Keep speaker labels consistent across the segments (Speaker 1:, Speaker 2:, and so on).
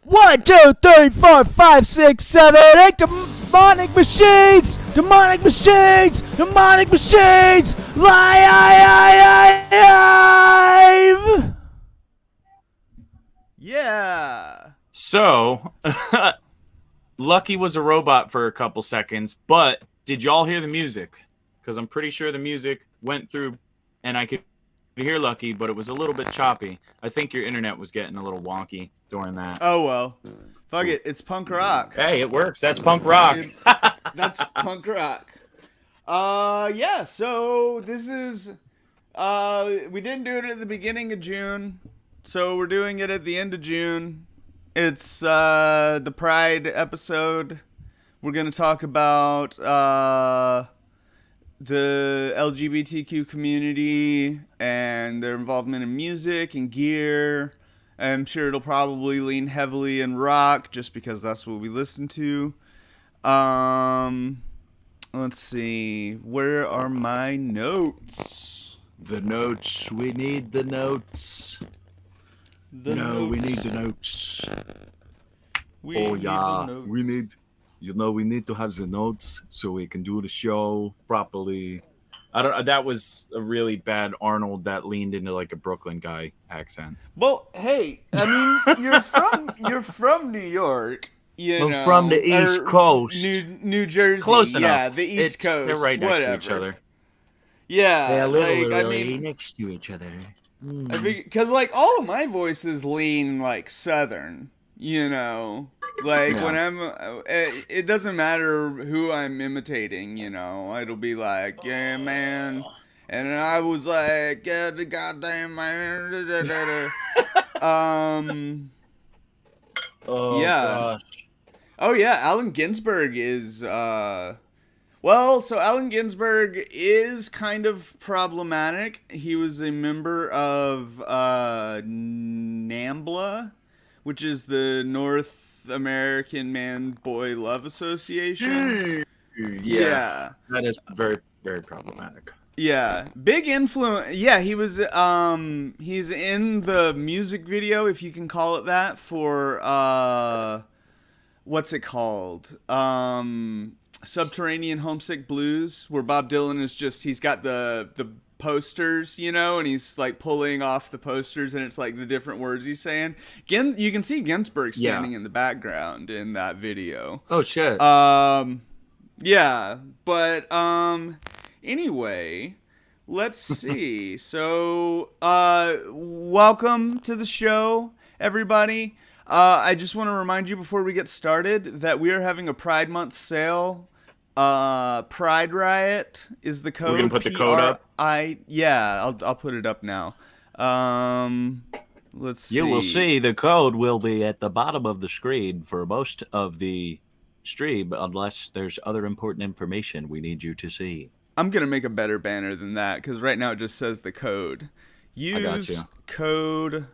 Speaker 1: 1, 2, 3, 4, 5, 6, 7, 8 demonic machines! Demonic machines! Demonic machines! Live! Yeah.
Speaker 2: So, Lucky was a robot for a couple seconds, but did y'all hear the music? Because I'm pretty sure the music went through and I could hear Lucky, but it was a little bit choppy. I think your internet was getting a little wonky during that.
Speaker 1: Oh, well. Fuck it. It's punk rock.
Speaker 2: Hey, it works. That's punk rock.
Speaker 1: That's punk rock. Yeah, so this is... we didn't do it at the beginning of June, so we're doing it at the end of June. It's the Pride episode. We're going to talk about the LGBTQ community and their involvement in music and gear. I'm sure it'll probably lean heavily in rock just because that's what we listen to. Let's see. Where are my notes?
Speaker 3: The notes. We need the notes.
Speaker 1: We
Speaker 3: need the notes.
Speaker 1: We need the notes.
Speaker 3: We need... we need to have the notes so we can do the show properly.
Speaker 2: That was a really bad Arnold that leaned into like a Brooklyn guy accent.
Speaker 1: Well, hey, I mean, you're from New York.
Speaker 3: We're from the East Coast.
Speaker 1: New Jersey.
Speaker 2: Close enough.
Speaker 1: Yeah, the East Coast.
Speaker 2: They're right next
Speaker 1: whatever.
Speaker 2: to each other.
Speaker 1: Yeah,
Speaker 3: They're literally
Speaker 1: I mean,
Speaker 3: next to each other.
Speaker 1: Because like all of my voices lean like Southern. When I'm, it doesn't matter who I'm imitating, it'll be like, yeah, man. And I was like, yeah, the goddamn man.
Speaker 2: Oh,
Speaker 1: yeah.
Speaker 2: gosh.
Speaker 1: Oh, yeah. Allen Ginsberg is, so Allen Ginsberg is kind of problematic. He was a member of, NAMBLA, which is the North American Man-Boy Love Association. Yeah.
Speaker 2: That is very, very problematic.
Speaker 1: Yeah. Big influence. Yeah, he was, he's in the music video, if you can call it that, for, what's it called? Subterranean Homesick Blues, where Bob Dylan is he's got the posters, and he's like pulling off the posters and it's like the different words he's saying. You can see Ginsberg standing in the background in that video.
Speaker 2: Oh shit.
Speaker 1: Yeah, but anyway, let's see. So, welcome to the show, everybody. I just want to remind you before we get started that we are having a Pride Month sale. Pride Riot is the code.
Speaker 2: We're gonna put the code up.
Speaker 1: I'll put it up now. Let's see.
Speaker 3: You will see the code will be at the bottom of the screen for most of the stream, unless there's other important information we need you to see.
Speaker 1: I'm gonna make a better banner than that because right now it just says the code. Use code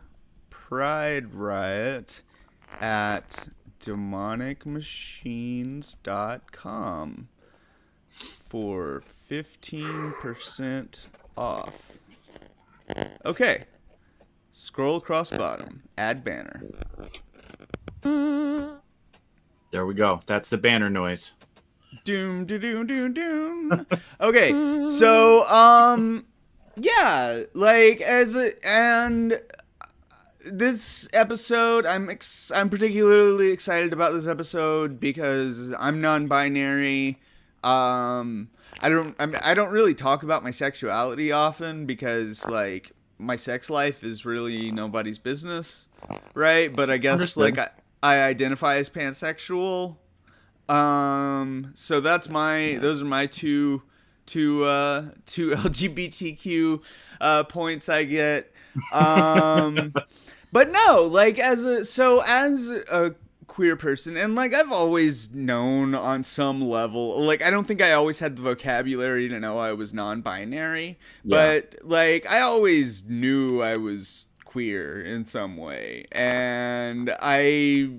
Speaker 1: Pride Riot at demonicmachines.com for 15% off. Okay. Scroll across bottom. Add banner.
Speaker 2: There we go. That's the banner noise.
Speaker 1: Doom, doom, doom, doom. Okay, so, yeah, like, this episode, I'm particularly excited about this episode because I'm non-binary. I don't really talk about my sexuality often because like my sex life is really nobody's business, right? But I guess like I identify as pansexual. So those are my two LGBTQ points I get. But no, like as a queer person, and like I've always known on some level, like I don't think I always had the vocabulary to know I was non-binary, but like I always knew I was queer in some way, and I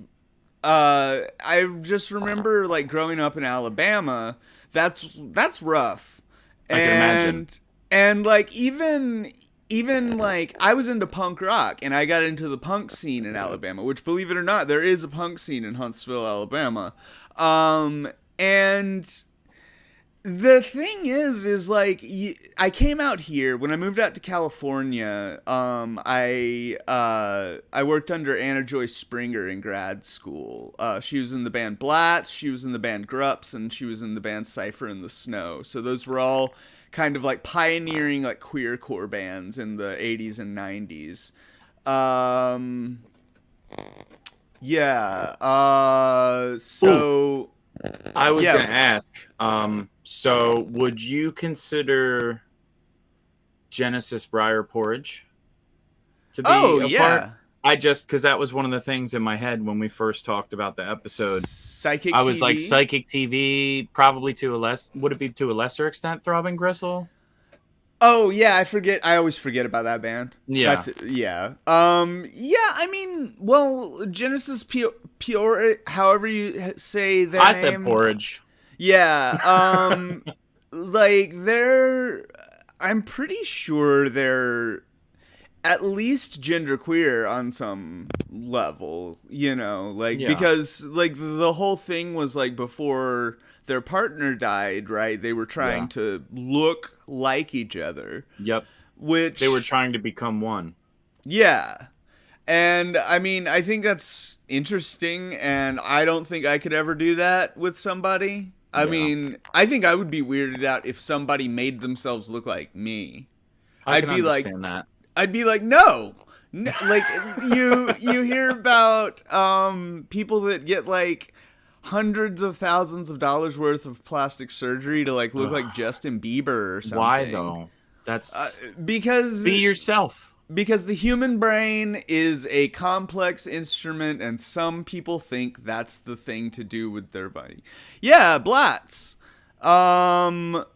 Speaker 1: just remember like growing up in Alabama, that's rough.
Speaker 2: I can imagine.
Speaker 1: And like even even like I was into punk rock and I got into the punk scene in Alabama, which, believe it or not, there is a punk scene in Huntsville, Alabama. And the thing is like I came out here when I moved out to California. I worked under Anna Joy Springer in grad school. She was in the band Blatz, she was in the band Grups, and she was in the band Cypher in the Snow. So those were all kind of like pioneering like queercore bands in the 80s and 90s. Yeah. So.
Speaker 2: I was
Speaker 1: Yeah.
Speaker 2: gonna ask. So would you consider Genesis Briar Porridge to be a part? I just because that was one of the things in my head when we first talked about the episode.
Speaker 1: Psychic
Speaker 2: I was
Speaker 1: TV?
Speaker 2: like Psychic TV, probably to a lesser extent Throbbing Gristle?
Speaker 1: Oh yeah, I always forget about that band.
Speaker 2: Yeah.
Speaker 1: Yeah. Yeah, I mean, well, Genesis Pure, however you say their name.
Speaker 2: I said Porridge.
Speaker 1: Yeah. Like I'm pretty sure they're at least genderqueer on some level, like because like the whole thing was like before their partner died, right? They were trying to look like each other.
Speaker 2: Yep.
Speaker 1: Which
Speaker 2: they were trying to become one.
Speaker 1: Yeah. And I mean, I think that's interesting, and I don't think I could ever do that with somebody. I mean, I think I would be weirded out if somebody made themselves look like me.
Speaker 2: I'd be understand that.
Speaker 1: I'd be like, no. Like you hear about people that get like hundreds of thousands of dollars worth of plastic surgery to like look like Justin Bieber or something.
Speaker 2: Why though? That's
Speaker 1: because
Speaker 2: be yourself. Because
Speaker 1: the human brain is a complex instrument, and some people think that's the thing to do with their body. Yeah, Blatz. We're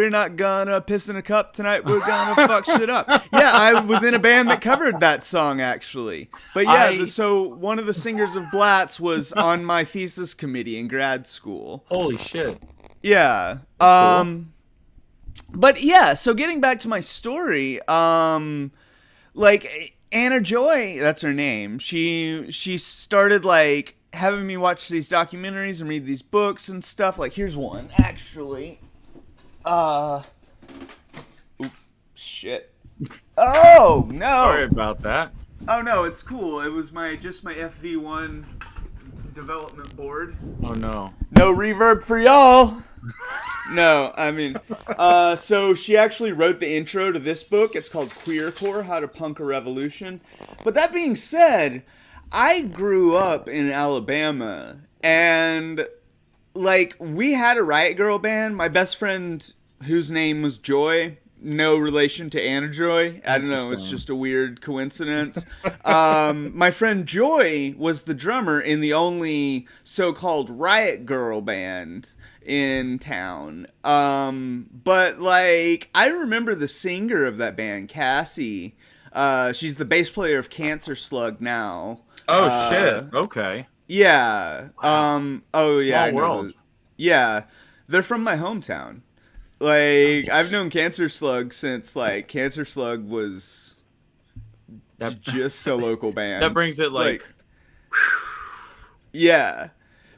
Speaker 1: not gonna piss in a cup tonight. We're gonna fuck shit up. Yeah, I was in a band that covered that song, actually. But yeah, so one of the singers of Blatz was on my thesis committee in grad school.
Speaker 2: Holy shit.
Speaker 1: Yeah.
Speaker 2: Cool.
Speaker 1: But yeah, so getting back to my story, like Anna Joy, that's her name. She started like having me watch these documentaries and read these books and stuff. Like here's one actually. Shit. Oh no.
Speaker 2: Sorry about that.
Speaker 1: Oh no, it's cool. It was my FV1 development board.
Speaker 2: Oh no.
Speaker 1: No reverb for y'all. No, I mean, so she actually wrote the intro to this book. It's called Queercore: How to Punk a Revolution. But that being said, I grew up in Alabama, and like we had a Riot Girl band. My best friend, whose name was Joy, no relation to Anna Joy. I don't know. It's just a weird coincidence. My friend Joy was the drummer in the only so-called Riot Girl band in town. But like, I remember the singer of that band, Cassie. She's the bass player of Cancer Slug now.
Speaker 2: Oh shit. Okay.
Speaker 1: Yeah. Oh yeah.
Speaker 2: Small world.
Speaker 1: Yeah. They're from my hometown. Like, I've known Cancer Slug since, like, Cancer Slug was just a local band.
Speaker 2: That brings it, like
Speaker 1: yeah.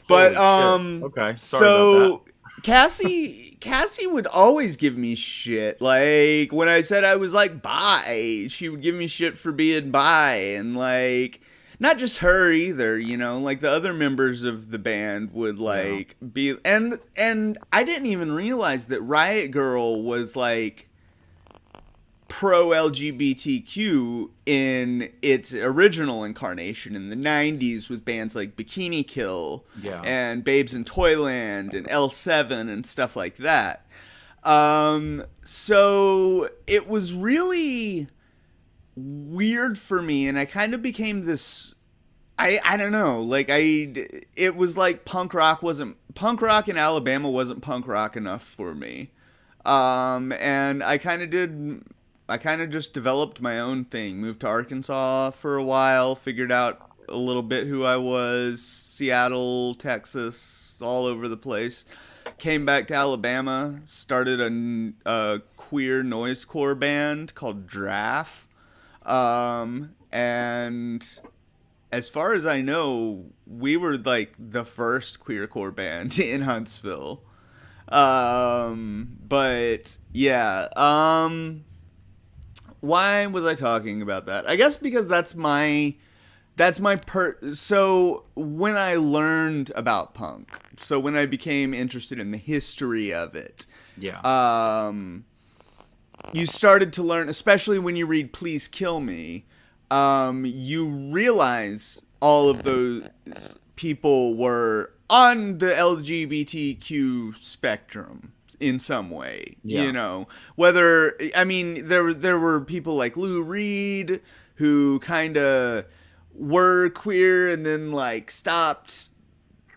Speaker 1: But,
Speaker 2: okay, sorry about
Speaker 1: that. Cassie would always give me shit. Like, when I said I was, like, bi, she would give me shit for being bi. And, like, not just her either, like the other members of the band would like be, and I didn't even realize that Riot Girl was like pro LGBTQ in its original incarnation in the 90s with bands like Bikini Kill and Babes in Toyland and L7 and stuff like that. So it was really weird for me, and I kind of became this, I don't know, like it was like punk rock in Alabama wasn't punk rock enough for me. And I kind of just developed my own thing, moved to Arkansas for a while, figured out a little bit who I was, Seattle, Texas, all over the place. came back to Alabama, started a queer noisecore band called Draft. And as far as I know, we were like the first queercore band in Huntsville. But yeah, why was I talking about that? I guess because so when I learned about punk, so when I became interested in the history of it,
Speaker 2: Yeah.
Speaker 1: you started to learn, especially when you read Please Kill Me, you realize all of those people were on the LGBTQ spectrum in some way.
Speaker 2: Yeah.
Speaker 1: You know, whether, I mean, there were people like Lou Reed who kind of were queer and then like stopped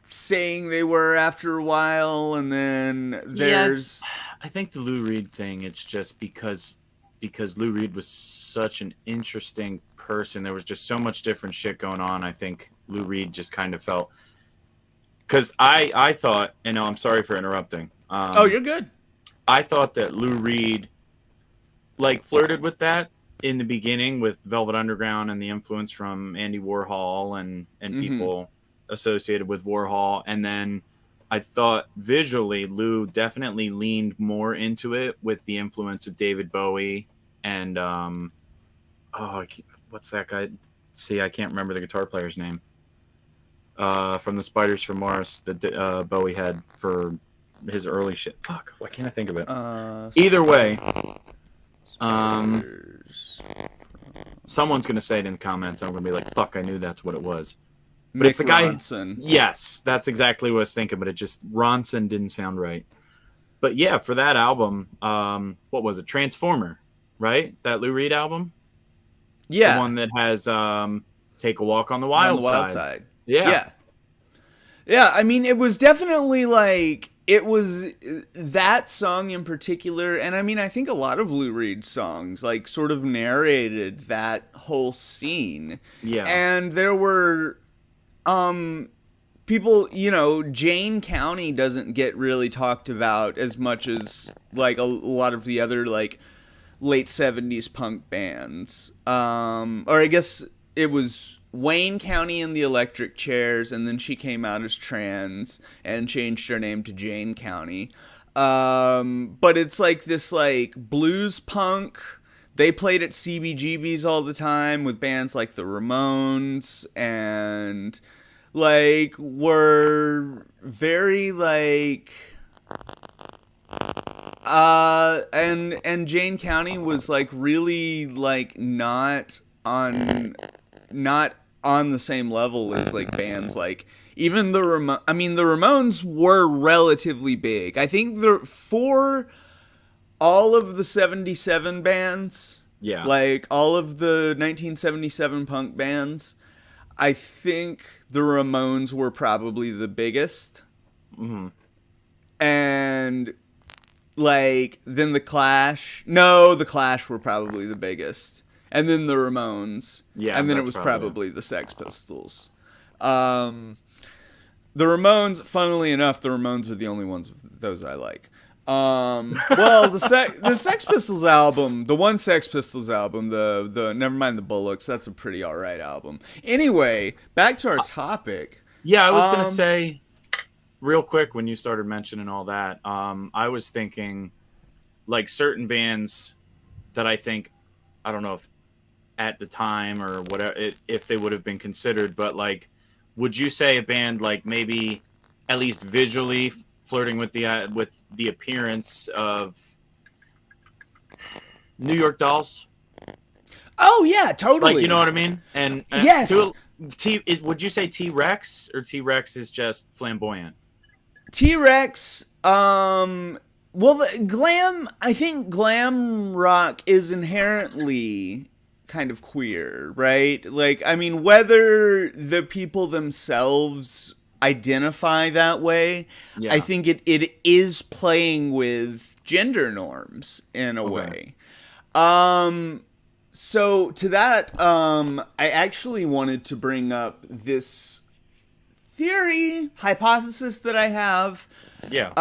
Speaker 1: saying they were after a while, and then there's
Speaker 2: I think the Lou Reed thing, it's just because Lou Reed was such an interesting person. There was just so much different shit going on. I think Lou Reed just kind of felt, because I thought, and no, I'm sorry for interrupting.
Speaker 1: oh, you're good.
Speaker 2: I thought that Lou Reed like flirted with that in the beginning with Velvet Underground and the influence from Andy Warhol and people associated with Warhol. And then I thought visually Lou definitely leaned more into it with the influence of David Bowie and what's that guy? See, I can't remember the guitar player's name. From the Spiders from Mars that Bowie had for his early shit. Fuck, why can't I think of it? Either way, someone's gonna say it in the comments. I'm gonna be like, "Fuck, I knew that's what it was." But it's the guy.
Speaker 1: Ronson.
Speaker 2: Yes, that's exactly what I was thinking. But it just Ronson didn't sound right. But yeah, for that album, what was it? Transformer, right? That Lou Reed album.
Speaker 1: Yeah,
Speaker 2: the one that has "Take a Walk on the Wild Side."
Speaker 1: Yeah. I mean, it was definitely like, it was that song in particular, and I mean, I think a lot of Lou Reed songs like sort of narrated that whole scene.
Speaker 2: Yeah.
Speaker 1: And there were people, you know, Jane County doesn't get really talked about as much as like a lot of the other like late 70s punk bands. Or I guess it was Wayne County and the Electric Chairs, and then she came out as trans and changed her name to Jane County. But it's like this like blues punk. They played at CBGB's all the time with bands like the Ramones, and like were very like and Jane County was like really like not on the same level as like bands like even the Ramones were relatively big. I think for all of the 77 bands,
Speaker 2: Yeah.
Speaker 1: like all of the 1977 punk bands, I think the Ramones were probably the biggest.
Speaker 2: Mm-hmm.
Speaker 1: And like then the Clash were probably the biggest, and then the Ramones,
Speaker 2: Yeah,
Speaker 1: and then it
Speaker 2: that's
Speaker 1: was
Speaker 2: probably
Speaker 1: probably the Sex Pistols. The Ramones, funnily enough, the Ramones are the only ones of those I like. Well, the Sex Pistols album, the one Sex Pistols album, the never mind the Bullocks, that's a pretty alright album. Anyway, back to our topic.
Speaker 2: Yeah, I was gonna say real quick when you started mentioning all that, I was thinking like certain bands that I think, I don't know if at the time or whatever, if they would have been considered, but like, would you say a band like maybe at least visually flirting with the appearance of New York Dolls?
Speaker 1: Oh yeah, totally.
Speaker 2: Like, you know what I mean? And
Speaker 1: yes.
Speaker 2: Would you say T-Rex, or T-Rex is just flamboyant?
Speaker 1: T-Rex, well, I think glam rock is inherently kind of queer, right? Like, I mean, whether the people themselves identify that way,
Speaker 2: Yeah.
Speaker 1: I think it is playing with gender norms in a way. So to that, I actually wanted to bring up this hypothesis that I have.
Speaker 2: Yeah.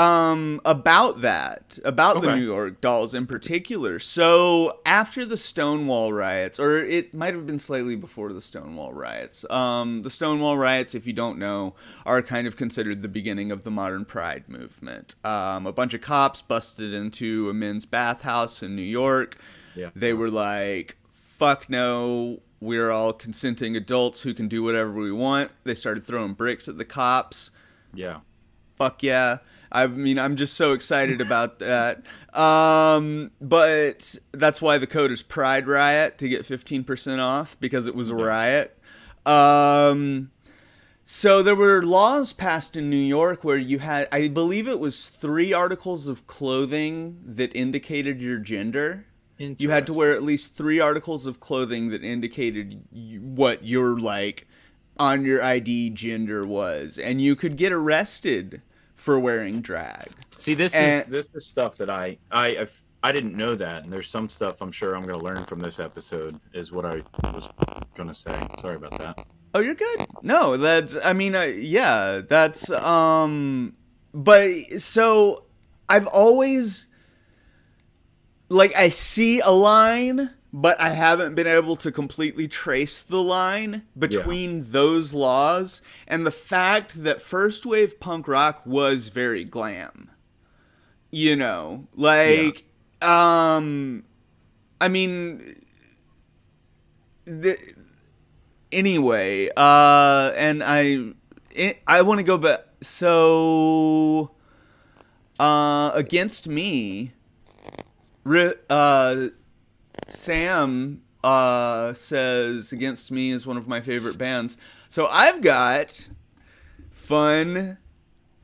Speaker 1: About the
Speaker 2: Okay.
Speaker 1: New York Dolls in particular. So after the Stonewall riots, or it might have been slightly before the Stonewall riots. The Stonewall riots, if you don't know, are kind of considered the beginning of the modern Pride movement. A bunch of cops busted into a men's bathhouse in New York.
Speaker 2: Yeah.
Speaker 1: They were like, "Fuck no." We're all consenting adults who can do whatever we want. They started throwing bricks at the cops.
Speaker 2: Yeah.
Speaker 1: Fuck yeah. I mean, I'm just so excited about that. But that's why the code is Pride Riot, to get 15% off, because it was a riot. So there were laws passed in New York where you had, I believe it was 3 articles of clothing that indicated your gender. You had to wear at least 3 articles of clothing that indicated what your, like, on your ID gender was, and you could get arrested for wearing drag.
Speaker 2: See, this is stuff that I didn't know that, and there's some stuff I'm sure I'm going to learn from this episode. Is what I was going to say. Sorry about that.
Speaker 1: Oh, you're good. No, that's, I mean, yeah, that's, but so I've always, like, I see a line, but I haven't been able to completely trace the line between those laws and the fact that first wave punk rock was very glam. You know, like, I mean, anyway, and I want to go back. So, Against Me, Sam says Against Me is one of my favorite bands. So I've got fun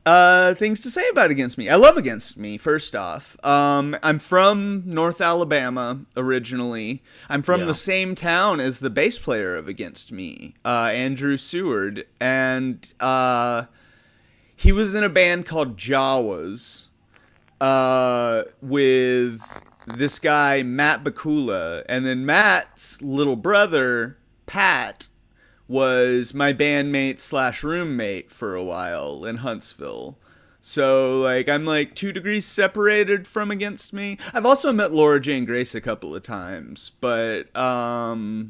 Speaker 1: things to say about Against Me. I love Against Me, first off. I'm from North Alabama originally. I'm from the same town as the bass player of Against Me, Andrew Seward. And he was in a band called Jawas with this guy, Matt Bakula. And then Matt's little brother, Pat, was my bandmate / roommate for a while in Huntsville. So, like, I'm like 2 degrees separated from Against Me. I've also met Laura Jane Grace a couple of times, but I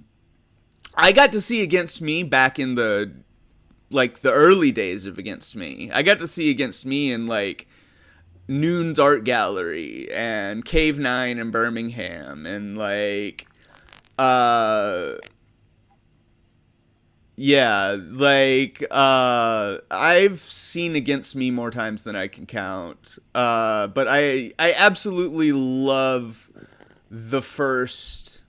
Speaker 1: got to see Against Me back in the early days of Against Me. I got to see Against Me in, like, Noon's Art Gallery and Cave 9 in Birmingham, and, like, yeah, like, I've seen Against Me more times than I can count. But I absolutely love the first,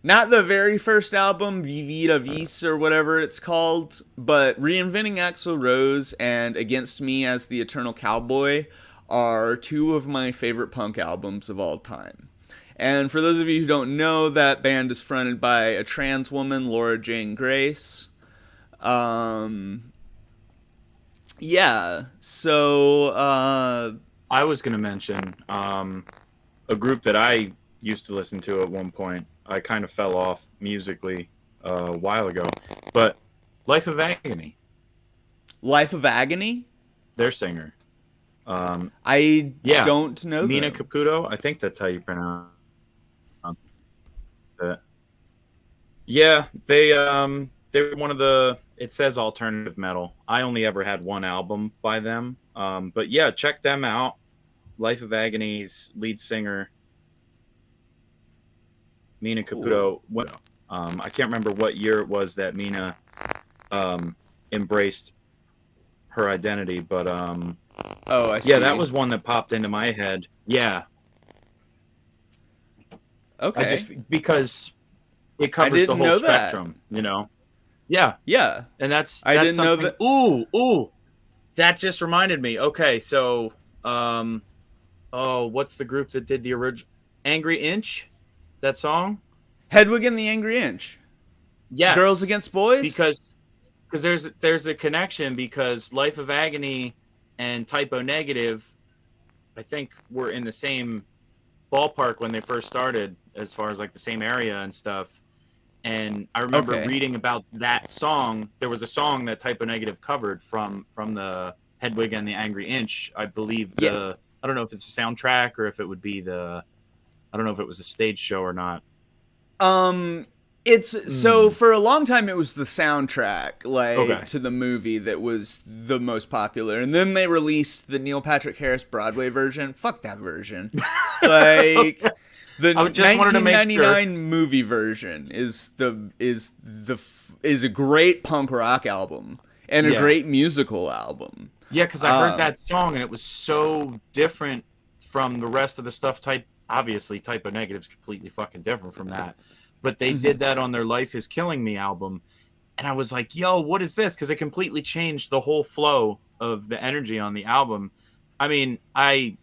Speaker 1: not the very first album, Vivida Vis or whatever it's called, but Reinventing Axl Rose and Against Me as the Eternal Cowboy are 2 of my favorite punk albums of all time. And for those of you who don't know, that band is fronted by a trans woman, Laura Jane Grace. Yeah, so,
Speaker 2: I was going to mention a group that I used to listen to at one point. I kind of fell off musically a while ago. But Life of Agony.
Speaker 1: Life of Agony?
Speaker 2: Their singer.
Speaker 1: I don't know
Speaker 2: Mina
Speaker 1: them.
Speaker 2: Caputo. I think that's how you pronounce it. Yeah, they're one of the, it says alternative metal. I only ever had one album by them. But yeah, check them out. Life of Agony's lead singer, Mina Caputo. What? I can't remember what year it was that Mina embraced her identity, but
Speaker 1: Oh, I see.
Speaker 2: yeah, that was one that popped into my head. Yeah.
Speaker 1: Okay.
Speaker 2: Because it covers the whole spectrum, you know? Yeah.
Speaker 1: Yeah.
Speaker 2: And that's
Speaker 1: I didn't know
Speaker 2: something-
Speaker 1: that.
Speaker 2: Ooh. That just reminded me. Okay, so what's the group that did the original Angry Inch? That song?
Speaker 1: Hedwig and the Angry Inch.
Speaker 2: Yes.
Speaker 1: Girls Against Boys?
Speaker 2: Because there's a connection, because Life of Agony and Typo Negative, I think, were in the same ballpark when they first started, as far as like the same area and stuff. And I remember reading about that song. There was a song that Typo Negative covered from the Hedwig and the Angry Inch, I believe
Speaker 1: Yeah.
Speaker 2: I don't know if it's a soundtrack or if it would be I don't know if it was a stage show or not.
Speaker 1: It's so for a long time it was the soundtrack
Speaker 2: Okay.
Speaker 1: to the movie that was the most popular, and then they released the Neil Patrick Harris Broadway version. Fuck that version. Like the
Speaker 2: I just wanted to make
Speaker 1: 1999 movie version is a great punk rock album and a
Speaker 2: Yeah.
Speaker 1: great musical album.
Speaker 2: Yeah, because I heard that song and it was so different from the rest of the stuff. Obviously, Type O Negative's completely fucking different from that. But they did that on their Life Is Killing Me album. And I was like, yo, what is this? Because it completely changed the whole flow of the energy on the album. I mean, I've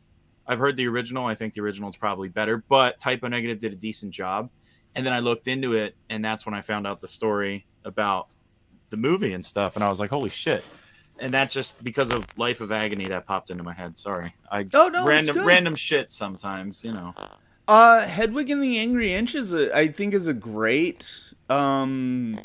Speaker 2: heard the original. I think the original is probably better. But Type O Negative did a decent job. And then I looked into it, and that's when I found out the story about the movie and stuff. And I was like, holy shit. And that just because of Life of Agony that popped into my head. Sorry. It's good. Random shit sometimes, you know.
Speaker 1: Hedwig and the Angry Inch I think is a great. I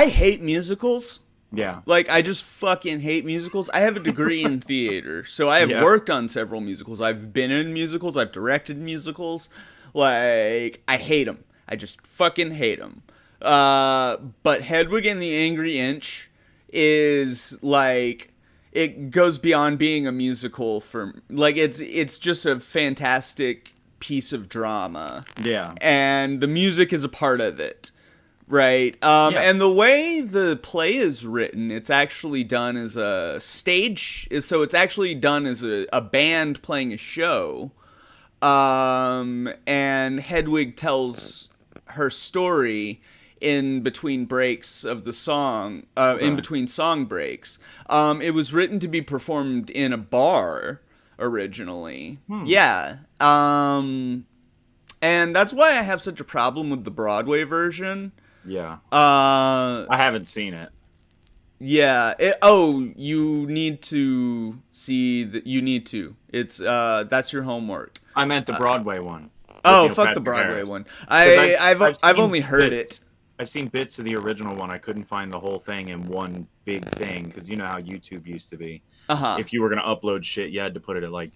Speaker 1: hate musicals.
Speaker 2: Yeah.
Speaker 1: Like, I just fucking hate musicals. I have a degree in theater, so I have worked on several musicals. I've been in musicals. I've directed musicals. Like, I hate them. I just fucking hate them. But Hedwig and the Angry Inch is like, it goes beyond being a musical it's just a fantastic piece of drama.
Speaker 2: Yeah.
Speaker 1: And the music is a part of it. Right. And the way the play is written, it's actually done as a stage. So it's actually done as a band playing a show. And Hedwig tells her story in between breaks of the song, in between song breaks. It was written to be performed in a bar originally. Yeah. And that's why I have such a problem with the Broadway version.
Speaker 2: Yeah. I haven't seen it.
Speaker 1: Yeah. You need to see you need to. It's that's your homework.
Speaker 2: I meant the Broadway one.
Speaker 1: Oh, fuck the Broadway one. I've only heard it.
Speaker 2: I've seen bits of the original one. I couldn't find the whole thing in one big thing because you know how YouTube used to be. If you were gonna upload shit, you had to put it at like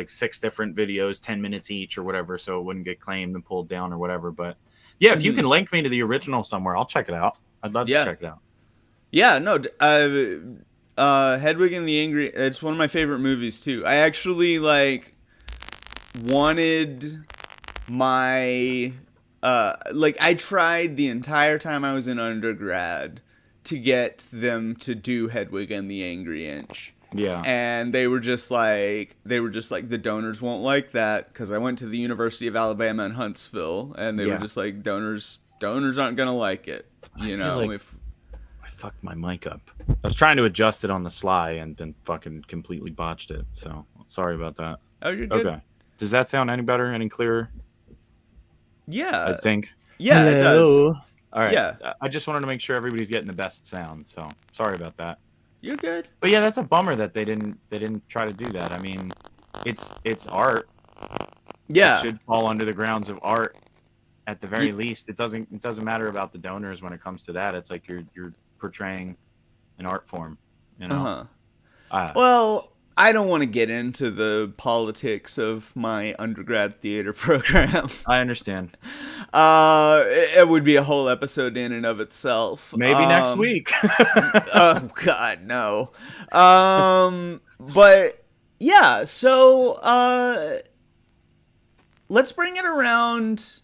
Speaker 2: 6 different videos, 10 minutes each or whatever, so it wouldn't get claimed and pulled down or whatever. But yeah, if you can link me to the original somewhere, I'll check it out. I'd love to check it out.
Speaker 1: Yeah, no, Hedwig and the Angry. It's one of my favorite movies too. I actually wanted my. I tried the entire time I was in undergrad to get them to do Hedwig and the Angry Inch.
Speaker 2: Yeah.
Speaker 1: And they were just like, the donors won't like that, because I went to the University of Alabama in Huntsville, and they were just like, donors aren't gonna like it. You know, if
Speaker 2: I fucked my mic up. I was trying to adjust it on the sly and then fucking completely botched it. So sorry about that.
Speaker 1: Oh, you're good.
Speaker 2: Okay. Does that sound any better, any clearer?
Speaker 1: Yeah.
Speaker 2: I think.
Speaker 1: Yeah, it does.
Speaker 2: All right.
Speaker 1: Yeah.
Speaker 2: I just wanted to make sure everybody's getting the best sound. So sorry about that.
Speaker 1: You're good.
Speaker 2: But yeah, that's a bummer that they didn't try to do that. I mean, it's art.
Speaker 1: Yeah.
Speaker 2: It should fall under the grounds of art at the very least. It doesn't matter about the donors when it comes to that. It's like you're portraying an art form, you know.
Speaker 1: Well, I don't want to get into the politics of my undergrad theater program.
Speaker 2: I understand.
Speaker 1: It would be a whole episode in and of itself.
Speaker 2: Maybe next week.
Speaker 1: Oh God, no. But yeah, so let's bring it around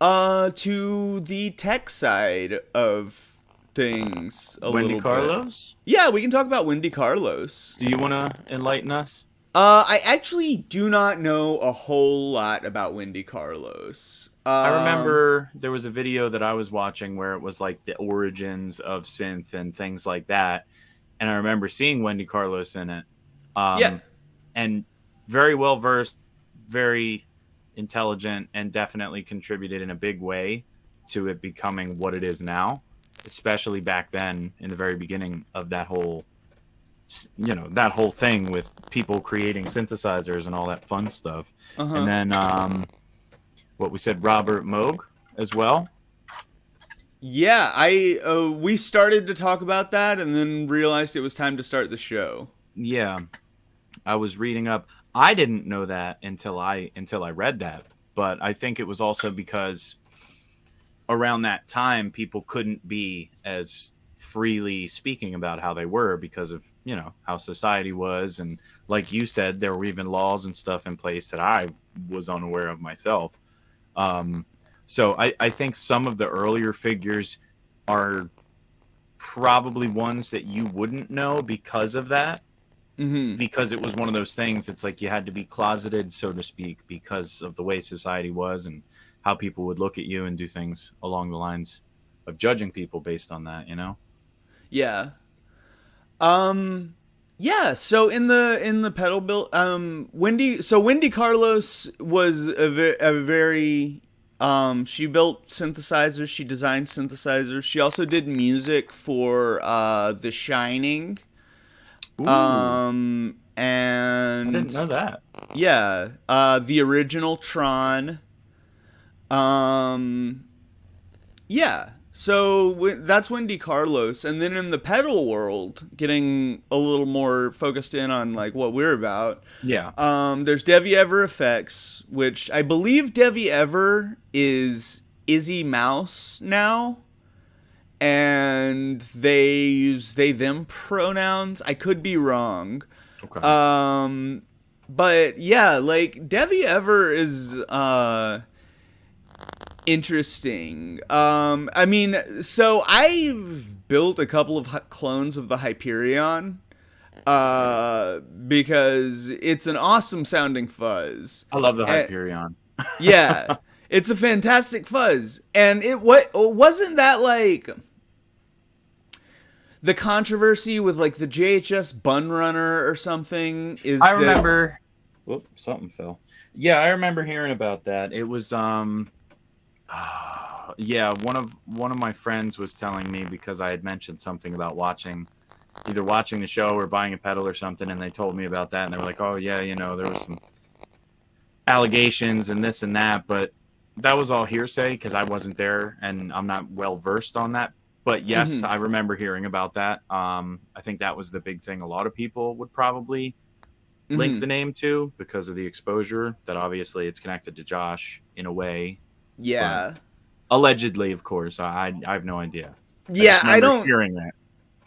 Speaker 1: to the tech side of things a
Speaker 2: Wendy
Speaker 1: little
Speaker 2: Carlos?
Speaker 1: bit. Yeah, we can talk about Wendy Carlos.
Speaker 2: Do you want to enlighten us?
Speaker 1: I actually do not know a whole lot about Wendy Carlos.
Speaker 2: I remember there was a video that I was watching where it was like the origins of synth and things like that. And I remember seeing Wendy Carlos in it. And very well versed, very intelligent, and definitely contributed in a big way to it becoming what it is now, especially back then in the very beginning of that whole, that whole thing with people creating synthesizers and all that fun stuff. And then what we said, Robert Moog as well.
Speaker 1: Yeah, we started to talk about that and then realized it was time to start the show.
Speaker 2: Yeah, I was reading up. I didn't know that until I read that, but I think it was also because around that time people couldn't be as freely speaking about how they were because of how society was, and like you said, there were even laws and stuff in place that I was unaware of myself. um, so I think some of the earlier figures are probably ones that you wouldn't know because of that,
Speaker 1: Mm-hmm.
Speaker 2: because it was one of those things. It's like you had to be closeted, so to speak, because of the way society was and how people would look at you and do things along the lines of judging people based on that.
Speaker 1: Yeah. Um. Yeah. So in the pedal build, Wendy Carlos was a very she built synthesizers. She designed synthesizers. She also did music for The Shining.
Speaker 2: Ooh, I didn't know
Speaker 1: And
Speaker 2: that.
Speaker 1: yeah, the original Tron. Um, yeah. So that's Wendy Carlos, and then in the pedal world, getting a little more focused in on like what we're about.
Speaker 2: Yeah.
Speaker 1: There's Devi Ever Effects, which I believe Devi Ever is Izzy Mouse now, and they use they them pronouns. I could be wrong.
Speaker 2: Okay.
Speaker 1: But yeah, like Devi Ever is interesting. I mean, so I've built a couple of clones of the Hyperion because it's an awesome sounding fuzz.
Speaker 2: I love the
Speaker 1: And,
Speaker 2: Hyperion.
Speaker 1: yeah, it's a fantastic fuzz. And it what wasn't that like the controversy with like the JHS Bun Runner or something is
Speaker 2: I
Speaker 1: that
Speaker 2: remember. Whoop! Something fell. Yeah, I remember hearing about that. It was yeah, one of my friends was telling me because I had mentioned something about either watching the show or buying a pedal or something, and they told me about that, and they were like, "Oh yeah, there was some allegations and this and that," but that was all hearsay because I wasn't there and I'm not well versed on that. But yes,
Speaker 1: Mhm.
Speaker 2: I remember hearing about that. I think that was the big thing. A lot of people would probably link the
Speaker 1: Mhm.
Speaker 2: name to because of the exposure. That obviously it's connected to Josh in a way, but
Speaker 1: Yeah.
Speaker 2: allegedly, of course, I have no idea. I
Speaker 1: Yeah,
Speaker 2: just remember hearing that.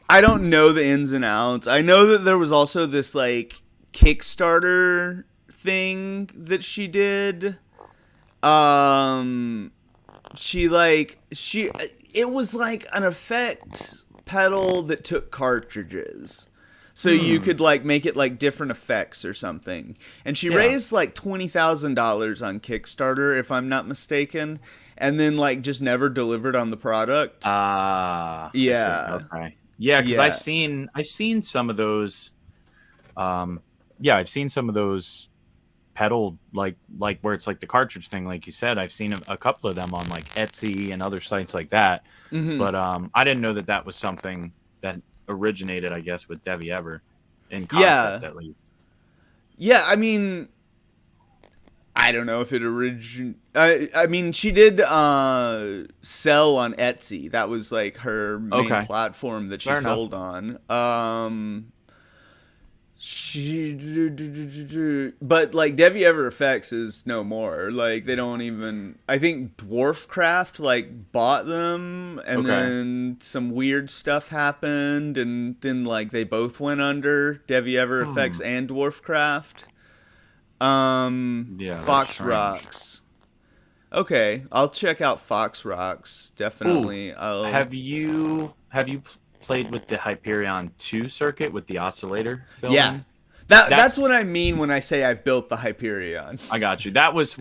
Speaker 1: I don't know the ins and outs. I know that there was also this like Kickstarter thing that she did. Um she it was like an effect pedal that took cartridges. So you
Speaker 2: Hmm.
Speaker 1: could like make it like different effects or something. And she
Speaker 2: Yeah.
Speaker 1: raised like $20,000 on Kickstarter if I'm not mistaken, and then like just never delivered on the product.
Speaker 2: Ah, I see.
Speaker 1: Yeah.
Speaker 2: Okay. Yeah, because I've
Speaker 1: Yeah.
Speaker 2: seen some of those. Um, yeah, I've seen some of those pedal like where it's like the cartridge thing, like you said. I've seen a couple of them on like Etsy and other sites like that.
Speaker 1: Mhm.
Speaker 2: But I didn't know that that was something that originated, I guess, with Devi Ever, in concept
Speaker 1: Yeah.
Speaker 2: at least.
Speaker 1: Yeah, I mean, I don't know if it I mean, she did sell on Etsy. That was like her main
Speaker 2: Okay,
Speaker 1: platform that she
Speaker 2: fair enough.
Speaker 1: sold on. She but like Devi Ever Effects is no more. Like they don't even I think Dwarfcraft like bought them and
Speaker 2: Okay.
Speaker 1: then some weird stuff happened and then like they both went under, Devi Ever Effects
Speaker 2: Hmm.
Speaker 1: and Dwarfcraft.
Speaker 2: Yeah, that's
Speaker 1: Fox
Speaker 2: strange.
Speaker 1: Rocks. Okay, I'll check out Fox Rocks.
Speaker 2: Ooh,
Speaker 1: Definitely. I'll.
Speaker 2: have you played with the Hyperion 2 circuit with the oscillator
Speaker 1: Yeah,
Speaker 2: building?
Speaker 1: that's
Speaker 2: That's
Speaker 1: what I mean when I say I've built the Hyperion.
Speaker 2: I got you. That was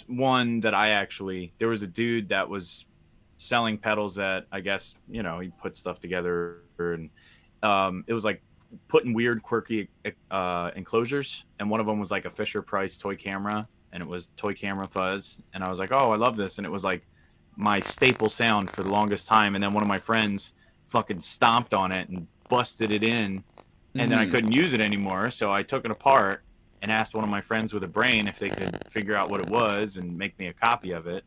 Speaker 2: one that I actually, there was a dude that was selling pedals that I guess, he put stuff together, and it was like putting weird quirky enclosures, and one of them was like a Fisher Price toy camera, and it was toy camera fuzz, and I was like, "Oh, I love this." And it was like my staple sound for the longest time, and then one of my friends fucking stomped on it and busted it in, and then I
Speaker 1: Hmm.
Speaker 2: couldn't use it anymore, so I took it apart and asked one of my friends with a brain if they could figure out what it was and make me a copy of it.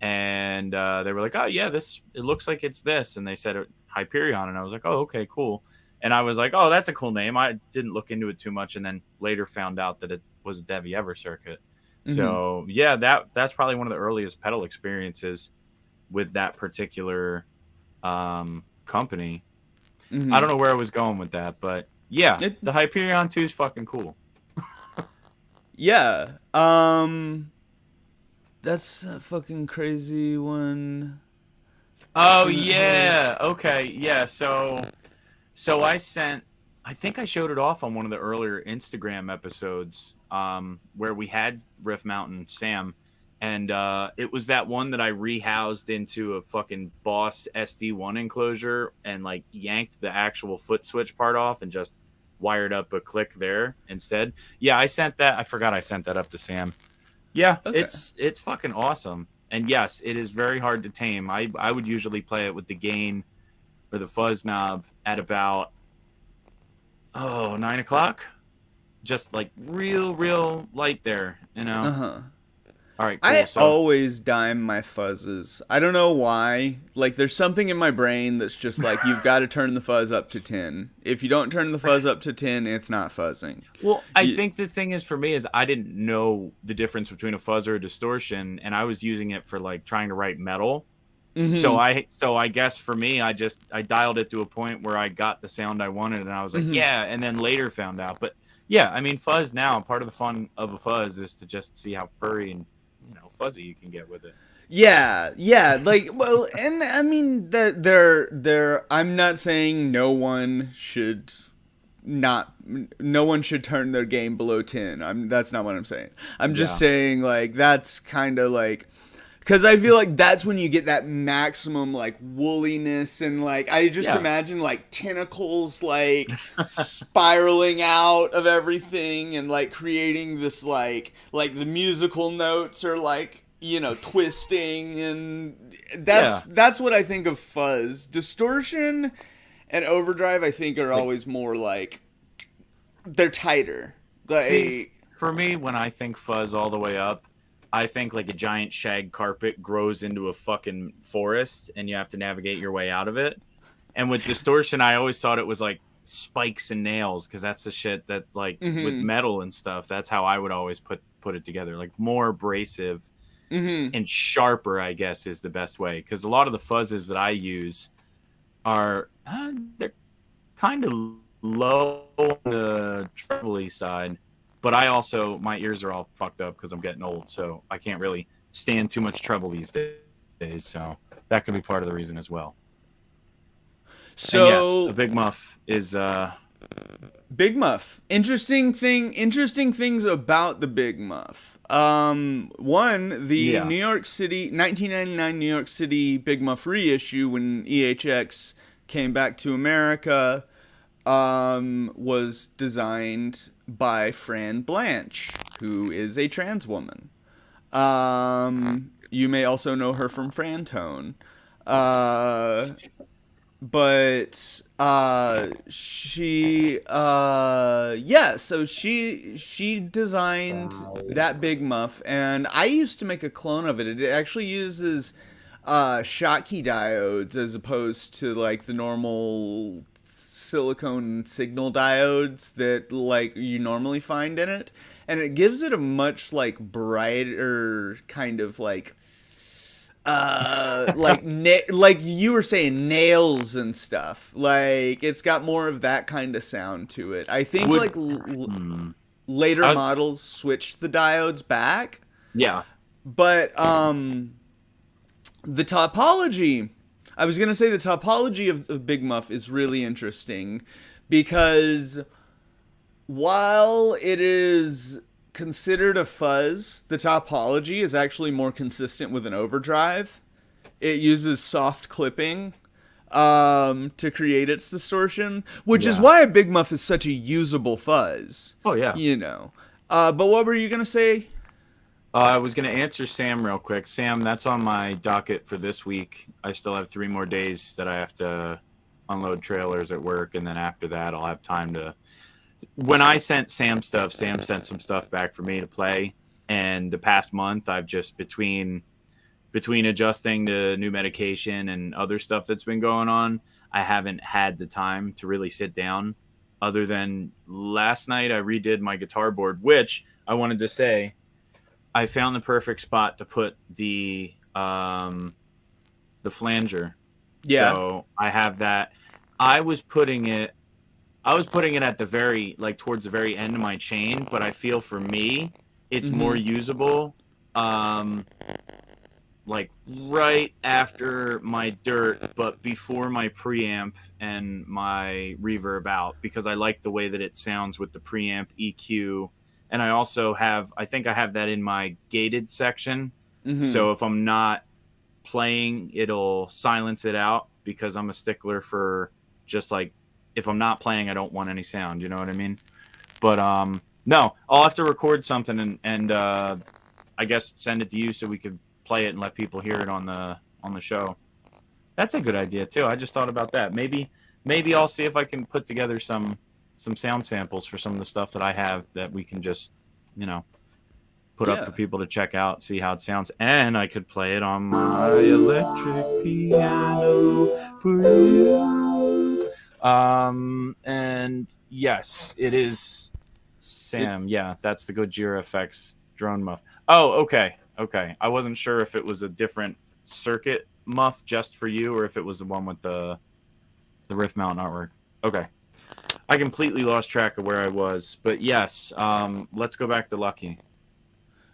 Speaker 2: and they were like, "Oh yeah, it looks like it's this," and they said Hyperion, and I was like, "Oh, okay, cool." And I was like, "Oh, that's a cool name." I didn't look into it too much, and then later found out that it was a Devi Ever circuit.
Speaker 1: Mm-hmm.
Speaker 2: So yeah, that's probably one of the earliest pedal experiences with that particular company.
Speaker 1: Mm-hmm.
Speaker 2: I don't know where I was going with that, but yeah,
Speaker 1: It,
Speaker 2: the Hyperion 2 is fucking cool.
Speaker 1: yeah. That's a fucking crazy one.
Speaker 2: Oh yeah. Okay. Yeah. So I think I showed it off on one of the earlier Instagram episodes, where we had Riff Mountain Sam, and it was that one that I rehoused into a fucking Boss SD1 enclosure and like yanked the actual foot switch part off and just wired up a click there instead. Yeah, I sent that. I forgot I sent that up to Sam. Yeah,
Speaker 1: Okay.
Speaker 2: it's fucking awesome. And yes, it is very hard to tame. I would usually play it with the gain or the fuzz knob at about 9 o'clock. Just like real light there, you know.
Speaker 1: Uh-huh.
Speaker 2: All right, cool.
Speaker 1: I
Speaker 2: So
Speaker 1: always dime my fuzzes. I don't know why. Like, there's something in my brain that's just like, you've got to turn the fuzz up to 10. If you don't turn the fuzz up to 10, it's not fuzzing.
Speaker 2: well, I think the thing is for me is I didn't know the difference between a fuzz or a distortion, and I was using it for like trying to write metal.
Speaker 1: Mhm.
Speaker 2: So I guess for me, I dialed it to a point where I got the sound I wanted, and I was like, yeah, and then later found out. But yeah, I mean, fuzz now, part of the fun of a fuzz is to just see how furry and fuzzy you can get with it.
Speaker 1: Yeah, like, well, and I mean that there I'm not saying no one should turn their game below 10. That's not what I'm saying. I'm just saying, like, that's kind of like, because I feel like that's when you get that maximum like woolliness, and like I just imagine like tentacles like spiraling out of everything and like creating this like the musical notes are like, twisting, and that's what I think of fuzz. Distortion and overdrive I think are always more like they're tighter. Like,
Speaker 2: see, for me, when I think fuzz all the way up, I think like a giant shag carpet grows into a fucking forest and you have to navigate your way out of it. And with distortion, I always thought it was like spikes and nails, because that's the shit that's like with metal and stuff. That's how I would always put it together, like more abrasive and sharper, I guess, is the best way. Because a lot of the fuzzes that I use are they're kind of low on the trebly side. But my ears are all fucked up because I'm getting old, so I can't really stand too much treble these days. So that could be part of the reason as well. So and yes, a Big Muff is
Speaker 1: Big Muff. Interesting things about the Big Muff. One, the New York City 1999 New York City Big Muff reissue when EHX came back to America was designed by Fran Blanche, who is a trans woman. You may also know her from Frantone. But so she designed that Big Muff, and I used to make a clone of it. It actually uses Schottky diodes as opposed to like the normal silicone signal diodes that like you normally find in it, and it gives it a much like brighter kind of like like you were saying, nails and stuff. Like, it's got more of that kind of sound to it. I think later models switched the diodes back.
Speaker 2: Yeah.
Speaker 1: But the topology, I was going to say the topology of Big Muff is really interesting, because while it is considered a fuzz, the topology is actually more consistent with an overdrive. It uses soft clipping to create its distortion, which is why a Big Muff is such a usable fuzz.
Speaker 2: Oh, yeah.
Speaker 1: But what were you going to say?
Speaker 2: I was going to answer Sam real quick. Sam, that's on my docket for this week. I still have 3 more days that I have to unload trailers at work, and then after that I'll have time to... When I sent Sam stuff, Sam sent some stuff back for me to play. And the past month, I've just, between between adjusting to new medication and other stuff that's been going on, I haven't had the time to really sit down. Other than last night, I redid my guitar board, which I wanted to say I found the perfect spot to put the flanger.
Speaker 1: Yeah.
Speaker 2: So I have that. I was putting it at the very, like, towards the very end of my chain, but I feel for me it's more usable like right after my dirt, but before my preamp and my reverb out, because I like the way that it sounds with the preamp EQ. And I also have, I think I have that in my gated section. So if I'm not playing, it'll silence it out, because I'm a stickler for just like, if I'm not playing, I don't want any sound. You know what I mean? But no, I'll have to record something and I guess send it to you so we could play it and let people hear it on the show. That's a good idea too. I just thought about that. Maybe I'll see if I can put together some sound samples for some of the stuff that I have that we can just, put up for people to check out, see how it sounds, and I could play it on my electric piano for you. And yes, it is Sam. Yeah, that's the Gojira Effects drone muff. Oh, okay. I wasn't sure if it was a different circuit muff just for you, or if it was the one with the Rift Mount artwork. Okay. I completely lost track of where I was, but yes, let's go back to Lucky.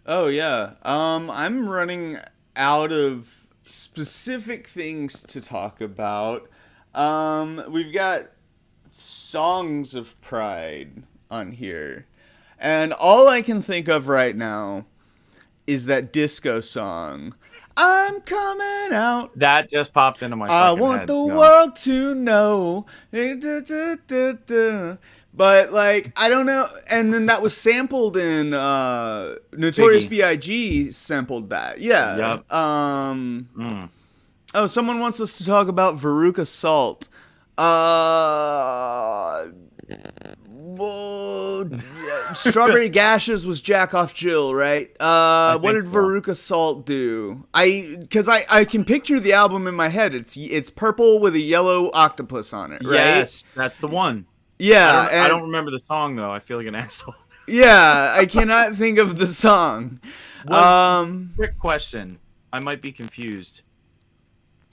Speaker 1: Oh yeah. I'm running out of specific things to talk about. We've got songs of pride on here. And all I can think of right now is that disco song. I'm coming out.
Speaker 2: That just popped into my
Speaker 1: I
Speaker 2: fucking
Speaker 1: want
Speaker 2: head.
Speaker 1: the world to know. But like, I don't know. And then that was sampled in Notorious B.I.G. sampled that. Yeah.
Speaker 2: Yep.
Speaker 1: Oh, someone wants us to talk about Veruca Salt. Well, Strawberry Gashes was Jack Off Jill, right? What did Veruca Salt do? Because I can picture the album in my head. It's purple with a yellow octopus on it, right?
Speaker 2: Yes, that's the one.
Speaker 1: Yeah.
Speaker 2: I don't remember the song though. I feel like an asshole.
Speaker 1: Yeah, I cannot think of the song.
Speaker 2: Quick question. I might be confused.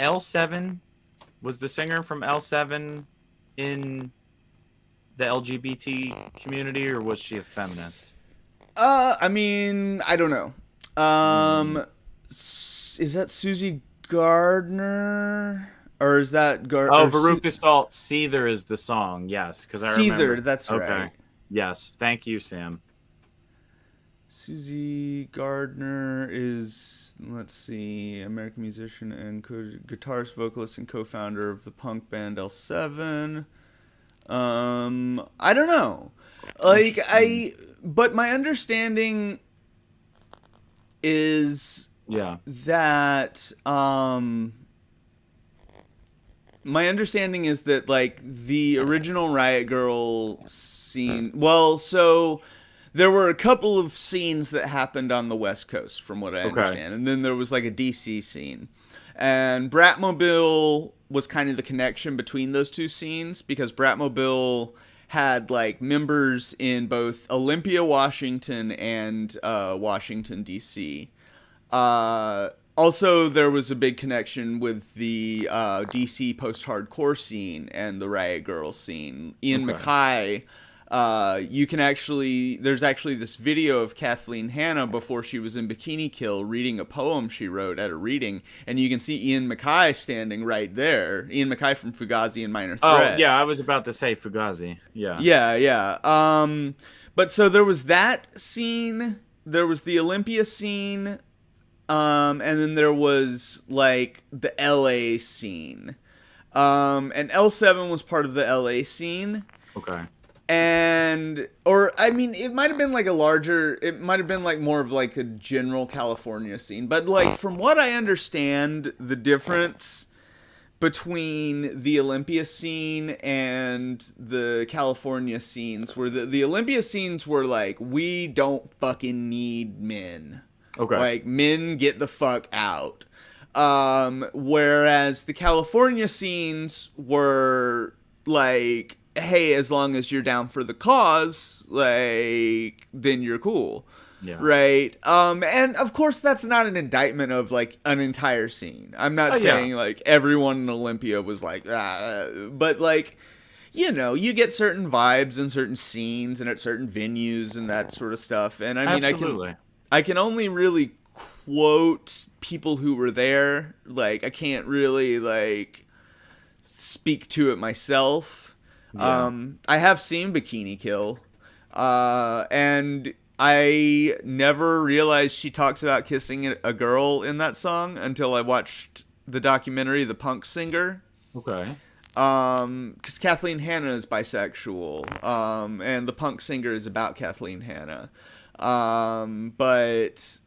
Speaker 2: L7 was the singer from L7 in the LGBT community, or was she a feminist?
Speaker 1: I mean, I don't know. Is that Susie Gardner? Or is that
Speaker 2: Veruca Salt, Seether is the song, yes. Because I remember.
Speaker 1: Seether, that's right.
Speaker 2: Okay. Yes, thank you, Sam.
Speaker 1: Susie Gardner is, let's see, American musician and guitarist, vocalist, and co-founder of the punk band L7. I don't know. But my understanding is that, like, the original Riot Girl scene, well, so there were a couple of scenes that happened on the West Coast, from what I understand. And then there was, like, a DC scene. And Bratmobile was kind of the connection between those two scenes, because Bratmobile had, like, members in both Olympia, Washington, and Washington, D.C. Also, there was a big connection with the DC post-hardcore scene and the Riot Girl scene. Ian MacKaye, there's actually this video of Kathleen Hanna before she was in Bikini Kill reading a poem she wrote at a reading, and you can see Ian MacKaye standing right there. Ian MacKaye from Fugazi and Minor Threat.
Speaker 2: Oh, yeah, I was about to say Fugazi. Yeah.
Speaker 1: Yeah. But so there was that scene, there was the Olympia scene, and then there was, like, the LA scene. And L7 was part of the LA scene.
Speaker 2: Okay.
Speaker 1: It might have been like it might have been like more of like a general California scene. But like, from what I understand, the difference between the Olympia scene and the California scenes were the Olympia scenes were like, we don't fucking need men.
Speaker 2: Okay.
Speaker 1: Like, men get the fuck out. Whereas the California scenes were like, hey, as long as you're down for the cause, like, then you're cool.
Speaker 2: Yeah.
Speaker 1: Right. And of course that's not an indictment of like an entire scene. I'm not saying like everyone in Olympia was like that, but like, you know, you get certain vibes in certain scenes and at certain venues and that sort of stuff. And I mean,
Speaker 2: Absolutely.
Speaker 1: I can only really quote people who were there. Like, I can't really like speak to it myself.
Speaker 2: Yeah.
Speaker 1: I have seen Bikini Kill, and I never realized she talks about kissing a girl in that song until I watched the documentary The Punk Singer.
Speaker 2: Okay.
Speaker 1: Because Kathleen Hanna is bisexual, and The Punk Singer is about Kathleen Hanna. But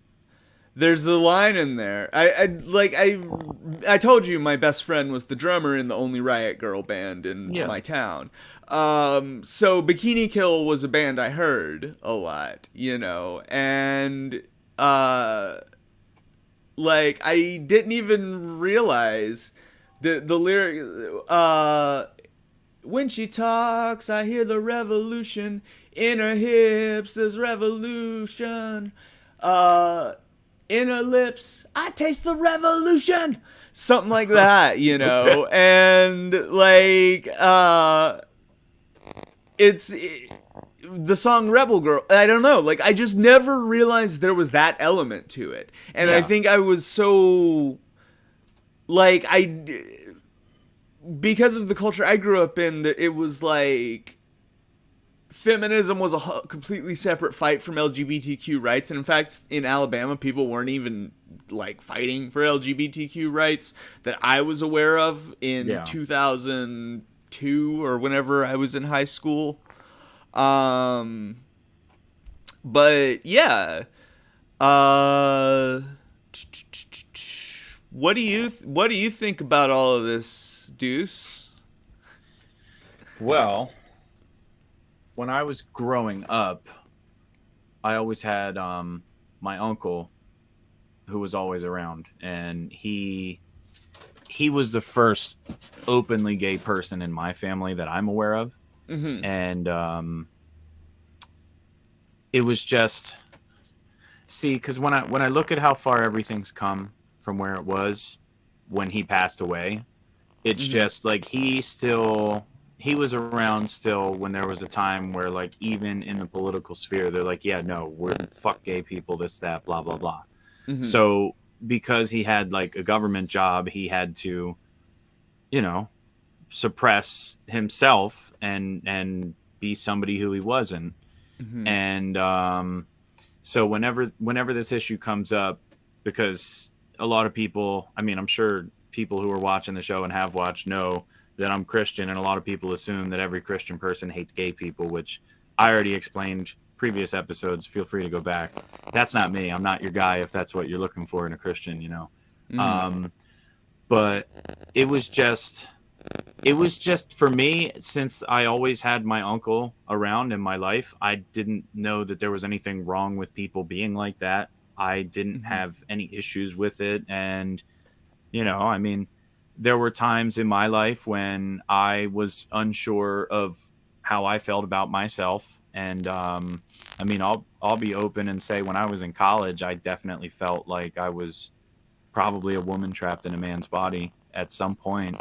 Speaker 1: there's a line in there. I told you my best friend was the drummer in the only Riot Girl band in my town. So Bikini Kill was a band I heard a lot, you know, and like I didn't even realize the lyric. When she talks, I hear the revolution in her hips. There's revolution. In her lips, I taste the revolution. Something like that, you know. Okay. And like, the song Rebel Girl. I don't know. Like, I just never realized there was that element to it. And I think I was so, like, because of the culture I grew up in, that it was like feminism was a completely separate fight from LGBTQ rights. And in fact, in Alabama, people weren't even like fighting for LGBTQ rights that I was aware of in 2002 or whenever I was in high school. But yeah, what do you think about all of this, Deuce?
Speaker 2: Well, when I was growing up, I always had my uncle who was always around, and he was the first openly gay person in my family that I'm aware of. Mm-hmm. And it was just, because when I look at how far everything's come from where it was when he passed away, it's just like he was around still when there was a time where, like, even in the political sphere, they're like, yeah, no, we're fuck gay people, this, that, blah, blah, blah. Mm-hmm. So because he had like a government job, he had to, you know, suppress himself and be somebody who he wasn't. Mm-hmm. And so whenever this issue comes up, because a lot of people, I mean, I'm sure people who are watching the show and have watched know that I'm Christian, and a lot of people assume that every Christian person hates gay people, which I already explained previous episodes. Feel free to go back. That's not me. I'm not your guy if that's what you're looking for in a Christian, you know. Mm. But it was just for me, since I always had my uncle around in my life, I didn't know that there was anything wrong with people being like that. I didn't have any issues with it. And, you know, I mean, there were times in my life when I was unsure of how I felt about myself. And, I mean, I'll be open and say when I was in college, I definitely felt like I was probably a woman trapped in a man's body at some point.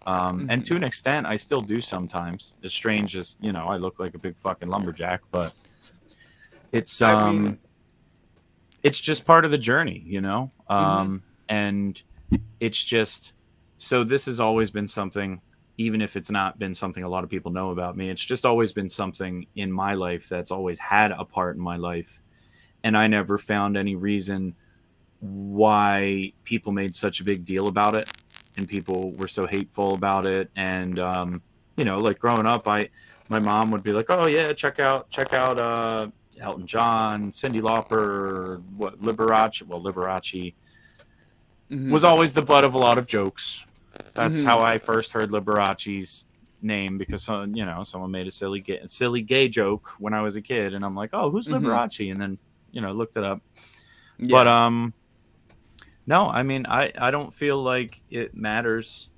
Speaker 2: And to an extent, I still do sometimes. As strange as, you know, I look like a big fucking lumberjack, but it's, it's just part of the journey, you know? And it's just, so this has always been something, even if it's not been something a lot of people know about me, it's just always been something in my life that's always had a part in my life. And I never found any reason why people made such a big deal about it and people were so hateful about it. And, you know, like growing up, my mom would be like, oh yeah, check out, Elton John, Cyndi Lauper, Liberace was always the butt of a lot of jokes. That's how I first heard Liberace's name, because you know, someone made a silly gay joke when I was a kid, and I'm like, oh, who's Liberace? And then, you know, looked it up. Yeah. But No, I mean, I don't feel like it matters,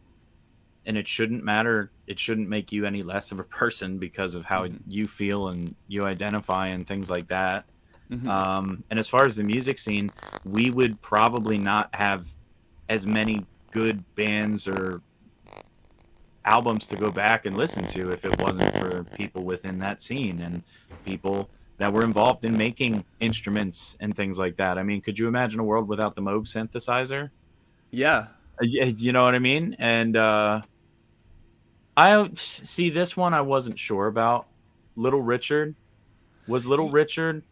Speaker 2: and it shouldn't matter. It shouldn't make you any less of a person because of how
Speaker 1: Mhm.
Speaker 2: you feel and you identify and things like that.
Speaker 1: Mhm.
Speaker 2: And as far as the music scene, we would probably not have as many good bands or albums to go back and listen to if it wasn't for people within that scene and people that were involved in making instruments and things like that. I mean, could you imagine a world without the Moog synthesizer?
Speaker 1: Yeah.
Speaker 2: You know what I mean? And I see this one I wasn't sure about. Little Richard. Was Little Richard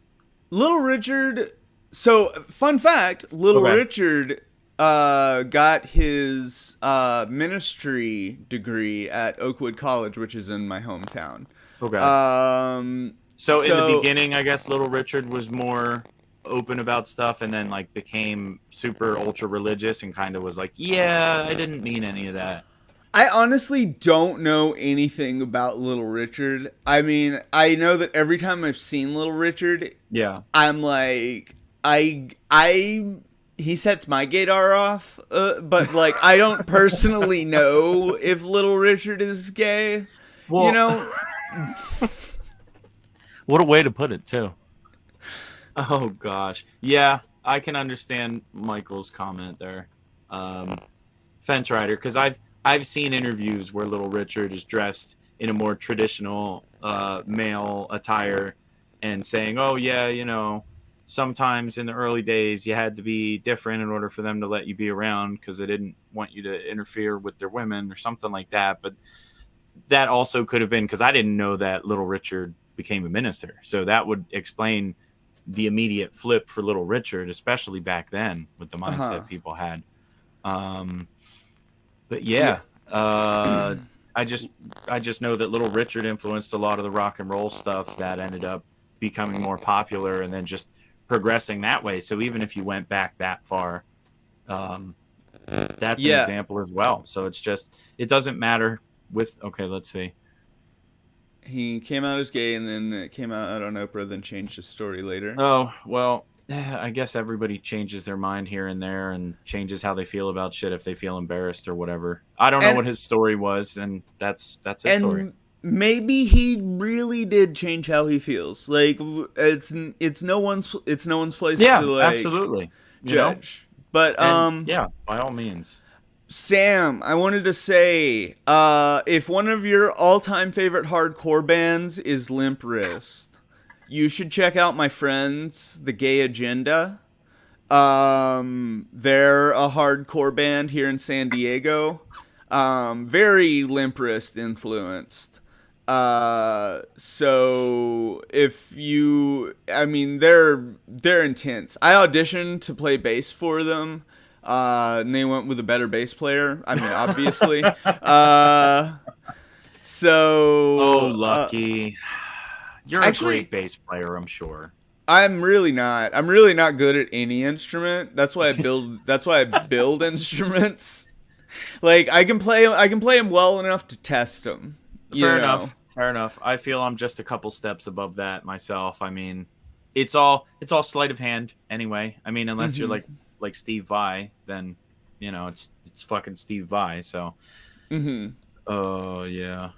Speaker 1: Little Richard. So, fun fact: Little
Speaker 2: okay?
Speaker 1: Richard got his ministry degree at Oakwood College, which is in my hometown.
Speaker 2: Okay.
Speaker 1: Um,
Speaker 2: So in the
Speaker 1: so
Speaker 2: beginning, I guess Little Richard was more open about stuff and then like became super ultra religious and kind of was like, yeah, I didn't mean any of that.
Speaker 1: I honestly don't know anything about Little Richard. I mean, I know that every time I've seen Little Richard,
Speaker 2: Yeah.
Speaker 1: I'm like, I he sets my gaydar off, but like I don't personally know if Little Richard is gay. You
Speaker 2: Well,
Speaker 1: know,
Speaker 2: what a way to put it too. Oh gosh. Yeah, I can understand Michael's comment there. Um, Fence Rider, because I've seen interviews where Little Richard is dressed in a more traditional male attire and saying, "Oh yeah, you know, sometimes in the early days you had to be different in order for them to let you be around because they didn't want you to interfere with their women or something like that." But that also could have been because I didn't know that Little Richard became a minister, so that would explain the immediate flip for Little Richard, especially back then with the
Speaker 1: uh-huh.
Speaker 2: mindset people had. Um, but
Speaker 1: Yeah.
Speaker 2: yeah, I just I just know that Little Richard influenced a lot of the rock and roll stuff that ended up becoming more popular and then just progressing that way. So even if you went back that far, um, that's an
Speaker 1: Yeah.
Speaker 2: example as well. So it's just it doesn't matter with okay, let's see.
Speaker 1: He came out as gay and then it came out on Oprah, then changed his story later.
Speaker 2: Oh, well, I guess everybody changes their mind here and there and changes how they feel about shit if they feel embarrassed or whatever. I don't know
Speaker 1: And
Speaker 2: what his story was, and that's his story.
Speaker 1: and maybe he really did change how he feels. Like it's no one's place to
Speaker 2: Yeah,
Speaker 1: like
Speaker 2: absolutely. You know?
Speaker 1: judge. But
Speaker 2: And yeah, by all means.
Speaker 1: Sam, I wanted to say, if one of your all-time favorite hardcore bands is Limp Wrist, you should check out my friends, The Gay Agenda. They're a hardcore band here in San Diego. Very Limp Wrist influenced. So if you, I mean, they're intense. I auditioned to play bass for them. And they went with a better bass player. I mean, obviously.
Speaker 2: Oh,
Speaker 1: So
Speaker 2: Lucky. You're a
Speaker 1: actually,
Speaker 2: great bass player, I'm sure.
Speaker 1: I'm really not. I'm really not good at any instrument. That's why I build. That's why I build instruments. Like I can play them well enough to test them. You
Speaker 2: Fair
Speaker 1: know.
Speaker 2: enough. Fair enough. I feel I'm just a couple steps above that myself. I mean, it's all sleight of hand anyway. I mean, unless you're
Speaker 1: Hmm.
Speaker 2: like Steve Vai, then you know it's fucking Steve Vai. So,
Speaker 1: Hmm.
Speaker 2: oh yeah.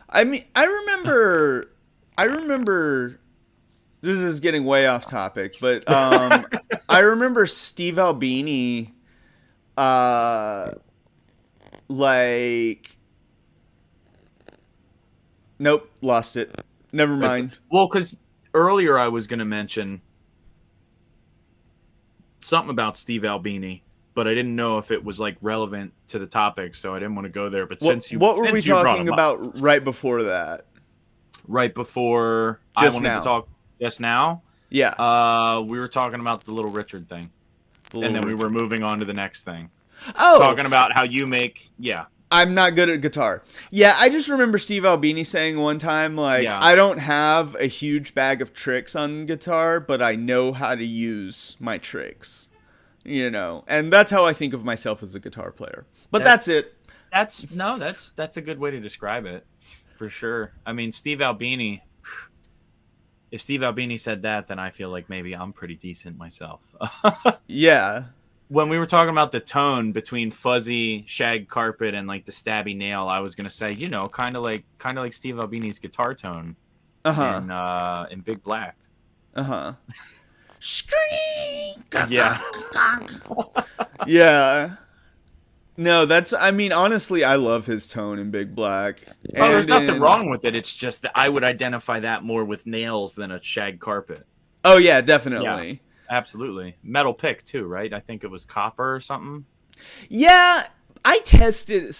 Speaker 1: I mean, I remember. I remember. This is getting way off topic, but I remember Steve Albini, uh, like, nope, lost it. Never
Speaker 2: It's
Speaker 1: mind.
Speaker 2: well, because earlier I was gonna mention something about Steve Albini, but I didn't know if it was like relevant to the topic, so I didn't want to go there. But
Speaker 1: What were we
Speaker 2: since you brought
Speaker 1: talking
Speaker 2: him up
Speaker 1: about right before that?
Speaker 2: right before I
Speaker 1: Just
Speaker 2: wanted to
Speaker 1: now.
Speaker 2: talk just now,
Speaker 1: Yeah,
Speaker 2: we were talking about the Little Richard thing,
Speaker 1: the
Speaker 2: and
Speaker 1: Little
Speaker 2: then we were
Speaker 1: Richard.
Speaker 2: moving on to the next thing,
Speaker 1: Oh,
Speaker 2: talking about how you make
Speaker 1: I'm not good at guitar. Yeah, I just remember Steve Albini saying one time, like,
Speaker 2: yeah.
Speaker 1: I don't have a huge bag of tricks on guitar, but I know how to use my tricks. You know, and that's how I think of myself as a guitar player. But that's it.
Speaker 2: That's a good way to describe it for sure. I mean, Steve Albini. If Steve Albini said that, then I feel like maybe I'm pretty decent myself.
Speaker 1: Yeah.
Speaker 2: when we were talking about the tone between fuzzy shag carpet and like the stabby nail, I was gonna say, you know, kind of like Steve Albini's guitar tone in Big Black.
Speaker 1: Scream.
Speaker 2: Yeah.
Speaker 1: Yeah. No, I mean, honestly, I love his tone in Big Black.
Speaker 2: Oh, there's nothing wrong with it. It's just that I would identify that more with nails than a shag carpet.
Speaker 1: Oh, yeah, definitely.
Speaker 2: Yeah, absolutely. Metal pick, too, right? I think it was copper or something.
Speaker 1: Yeah, I tested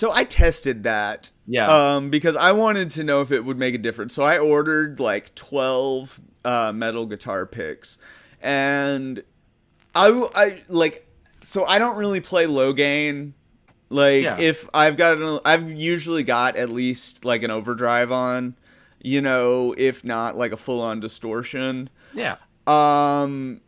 Speaker 1: that.
Speaker 2: Yeah.
Speaker 1: Because I wanted to know if it would make a difference. So I ordered like 12 metal guitar picks. And so I don't really play low gain. Like, if I've usually got at least like an overdrive on, you know, if not like a full on distortion.
Speaker 2: Yeah.
Speaker 1: And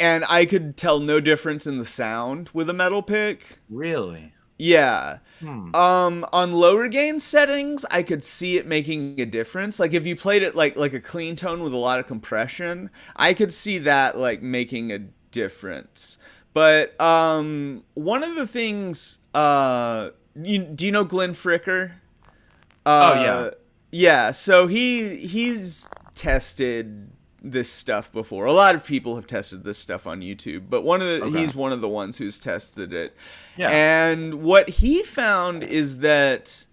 Speaker 1: I could tell no difference in the sound with a metal pick.
Speaker 2: Really?
Speaker 1: Yeah. On lower gain settings, I could see it making a difference. Like if you played it like a clean tone with a lot of compression, I could see that like making a difference. But one of the things, do you know Glenn Fricker?
Speaker 2: Oh yeah.
Speaker 1: Yeah. So he's tested this stuff before. A lot of people have tested this stuff on YouTube, but he's one of the ones who's tested it.
Speaker 2: Yeah.
Speaker 1: And what he found is that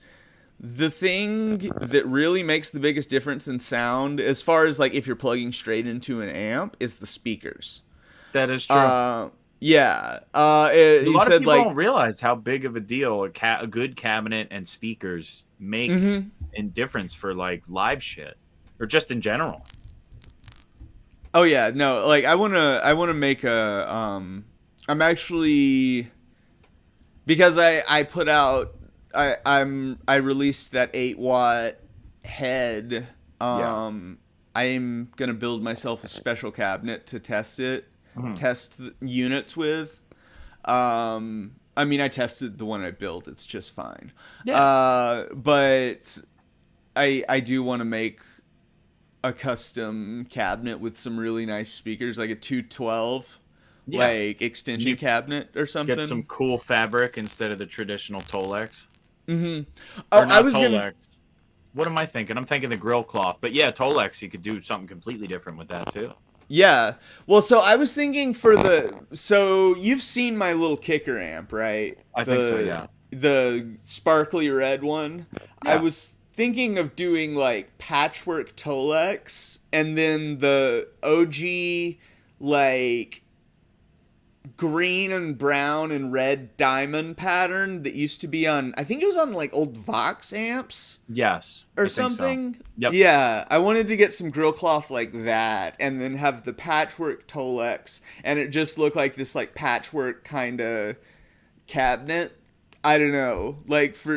Speaker 1: the thing that really makes the biggest difference in sound, as far as like if you're plugging straight into an amp, is the speakers.
Speaker 2: That is true.
Speaker 1: Yeah.
Speaker 2: A lot of people don't realize how big of a deal a good cabinet and speakers make in difference for like live shit or just in general.
Speaker 1: Oh yeah, no, like I wanna make a I'm actually, because I put out I released that 8-watt head. I'm gonna build myself a special cabinet to test it. Test the units with. I mean, I tested the one I built. It's just fine. Yeah. But I do want to make a custom cabinet with some really nice speakers, like a 212, like extension cabinet or something.
Speaker 2: Get some cool fabric instead of the traditional Tolex.
Speaker 1: Oh,
Speaker 2: I was Tolex. What am I thinking? I'm thinking the grill cloth. But yeah, Tolex, you could do something completely different with that too.
Speaker 1: Yeah. Well, so I was thinking so you've seen my little kicker amp, right?
Speaker 2: I think so, yeah.
Speaker 1: The sparkly red one.
Speaker 2: Yeah.
Speaker 1: I was thinking of doing like patchwork Tolex and then the OG like green and brown and red diamond pattern that used to be on, I think it was on like old Vox amps.
Speaker 2: Yes.
Speaker 1: Or something. So.
Speaker 2: Yep.
Speaker 1: Yeah. I wanted to get some grill cloth like that and then have the patchwork Tolex and it just looked like this like patchwork kind of cabinet. I don't know.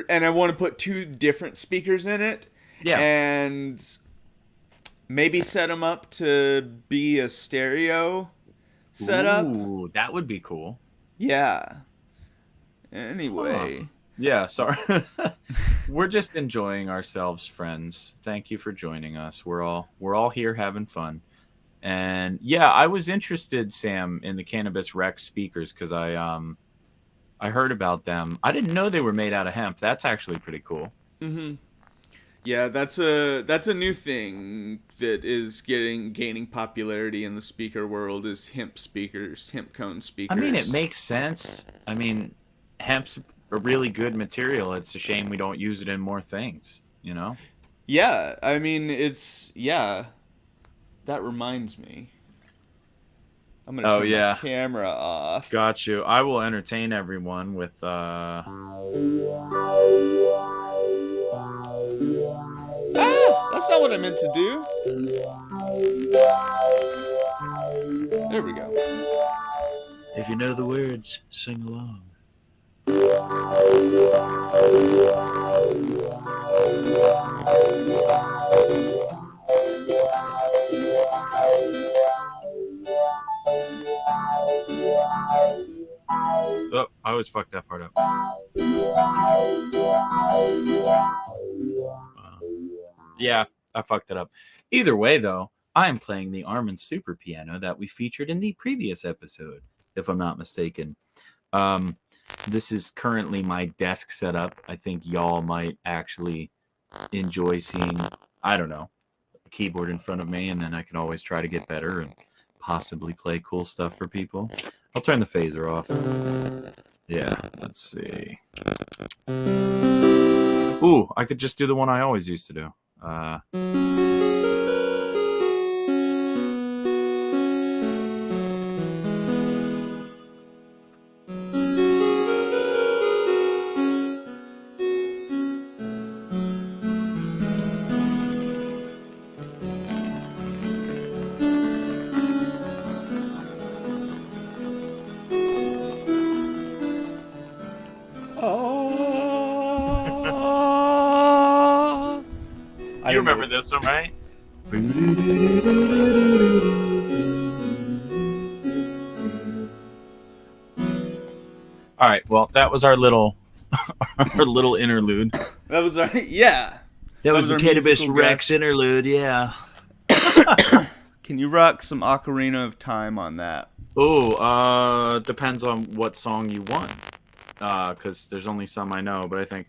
Speaker 1: And I want to put 2 different speakers in it. Yeah. And maybe set them up to be a stereo setup.
Speaker 2: Ooh, that would be cool.
Speaker 1: Yeah. Anyway.
Speaker 2: Yeah, sorry. We're just enjoying ourselves, friends. Thank you for joining us. We're all here having fun. And yeah, I was interested, Sam, in the Cannabis Rex speakers because I heard about them. I didn't know they were made out of hemp. That's actually pretty cool.
Speaker 1: Yeah, that's a new thing that is gaining popularity in the speaker world is hemp speakers, hemp cone speakers.
Speaker 2: I mean, it makes sense. I mean, hemp's a really good material. It's a shame we don't use it in more things, you know?
Speaker 1: Yeah, I mean, that reminds me. I'm going to turn my camera off.
Speaker 2: Got you. I will entertain everyone with
Speaker 1: that's not what I meant to do. There we go.
Speaker 3: If you know the words, sing along.
Speaker 2: Oh, I always fucked that part up. Yeah, I fucked it up. Either way, though, I am playing the Armin Super Piano that we featured in the previous episode.
Speaker 3: if I'm not mistaken. This is currently my desk setup. I think y'all might actually enjoy seeing, I don't know, a keyboard in front of me, and then I can always try to get better and possibly play cool stuff for people. I'll turn the phaser off. Yeah, let's see. Ooh, I could just do the one I always used to do. You remember this one, right? All right. Well, that was our little interlude.
Speaker 1: That was our yeah.
Speaker 3: That was the
Speaker 1: our
Speaker 3: Cannabis
Speaker 1: musical
Speaker 3: Rex
Speaker 1: guest.
Speaker 3: interlude. Yeah.
Speaker 1: Can you rock some Ocarina of Time on that?
Speaker 2: Oh, depends on what song you want. Because there's only some I know, but I think.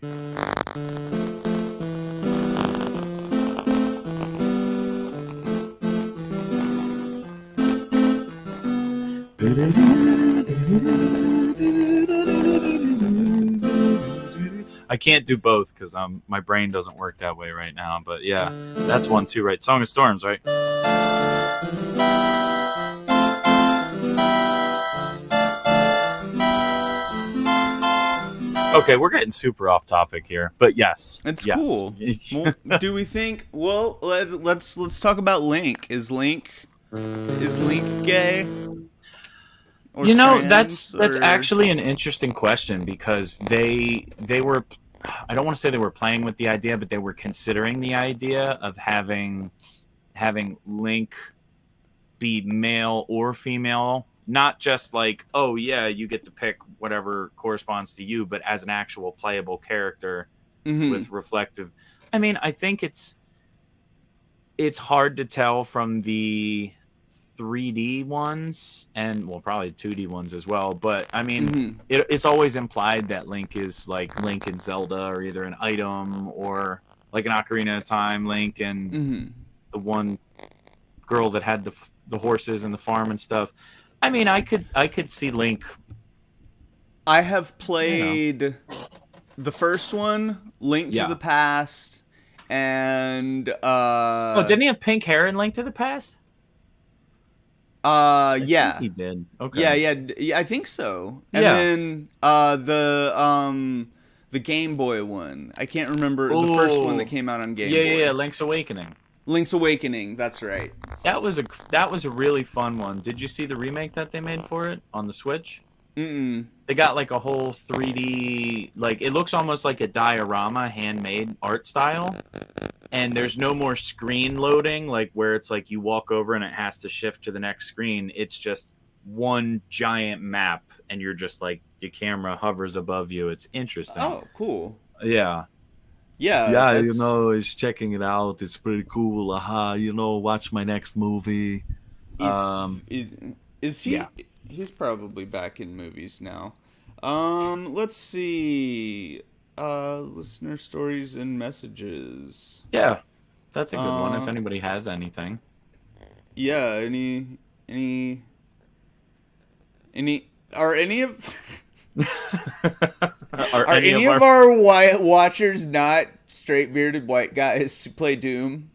Speaker 2: I can't do both because my brain doesn't work that way right now. But yeah, that's one too, right? Song of Storms, right? Okay, we're getting super off topic here, but yes,
Speaker 1: It's
Speaker 2: yes.
Speaker 1: cool. Well, do we think? Well, let's talk about Link. Is Link gay? Or
Speaker 2: You know,
Speaker 1: trans,
Speaker 2: that's
Speaker 1: or-
Speaker 2: actually an interesting question because they were, I don't want to say they were playing with the idea, but they were considering the idea of having Link be male or female, not just like, oh yeah, you get to pick whatever corresponds to you, but as an actual playable character with reflective. I mean, I think it's hard to tell from the 3D ones and well probably 2D ones as well, but I mean it's always implied that Link is like Link and Zelda, or either an item or like an Ocarina of Time Link and the one girl that had the horses and the farm and stuff. I mean, I could see Link.
Speaker 1: I have played the first one, Link to the Past, and
Speaker 2: Oh, didn't he have pink hair in Link to the Past?
Speaker 1: yeah,
Speaker 2: he did. Okay.
Speaker 1: Yeah, I think so. And then the Game Boy one. I can't remember the first one that came out on Game Boy.
Speaker 2: Yeah, Link's Awakening.
Speaker 1: Link's Awakening. That's right.
Speaker 2: That was a really fun one. Did you see the remake that they made for it on the Switch? They got like a whole 3D, like it looks almost like a diorama, handmade art style. And there's no more screen loading, like where it's like you walk over and it has to shift to the next screen. It's just one giant map, and you're just like your camera hovers above you. It's interesting.
Speaker 1: Oh, cool.
Speaker 2: Yeah.
Speaker 3: Yeah, you know, he's checking it out. It's pretty cool. You know, watch my next movie.
Speaker 1: Is he?
Speaker 3: Yeah.
Speaker 1: He's probably back in movies now. Let's see. Listener stories and messages.
Speaker 2: Yeah, that's a good one if anybody has anything.
Speaker 1: Yeah, any are any of
Speaker 2: Are
Speaker 1: any of our white watchers not straight bearded white guys who play Doom?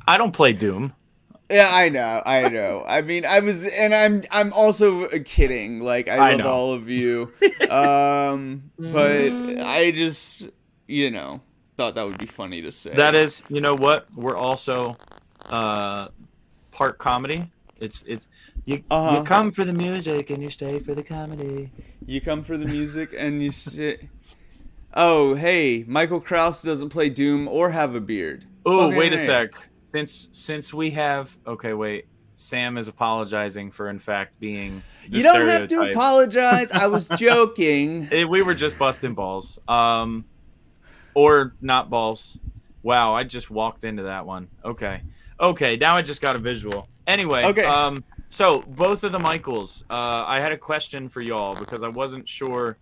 Speaker 2: I don't play Doom.
Speaker 1: Yeah, I know. I mean, I'm also kidding. Like, I love
Speaker 2: know.
Speaker 1: all of you. But I just, thought that would be funny to say.
Speaker 2: That is, you know what? We're also part comedy. It's you come for the music and you stay for the comedy.
Speaker 1: You come for the music and you sit. Oh, hey, Michael Krause doesn't play Doom or have a beard.
Speaker 2: Oh,
Speaker 1: Okay,
Speaker 2: wait a
Speaker 1: hey.
Speaker 2: sec. Since we have Sam is apologizing for in fact being the
Speaker 1: You don't have to
Speaker 2: stereotype.
Speaker 1: apologize. I was joking.
Speaker 2: We were just busting balls. Or not balls. Wow, I just walked into that one. Okay. Now I just got a visual. Anyway,
Speaker 1: Okay.
Speaker 2: So both of the Michaels, I had a question for y'all because I wasn't sure.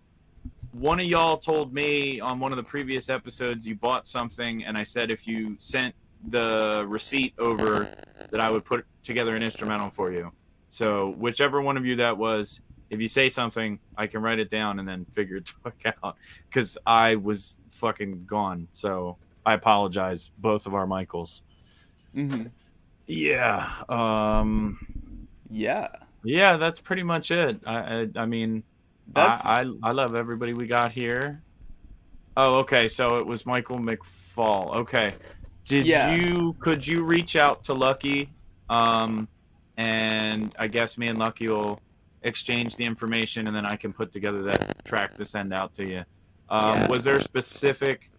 Speaker 2: One of y'all told me on one of the previous episodes you bought something, and I said if you sent the receipt over that I would put together an instrumental for you. So whichever one of you that was, if you say something, I can write it down and then figure it the fuck out because I was fucking gone. So I apologize, both of our Michaels.
Speaker 1: Mm-hmm.
Speaker 2: Yeah.
Speaker 1: Yeah.
Speaker 2: Yeah, that's pretty much it. I mean,
Speaker 1: That's
Speaker 2: I love everybody we got here. Oh, okay. So it was Michael McFall. Okay.
Speaker 1: yeah.
Speaker 2: Could you reach out to Lucky? Um, and I guess me and Lucky will exchange the information and then I can put together that track to send out to you.
Speaker 1: Yeah.
Speaker 2: Was there specific,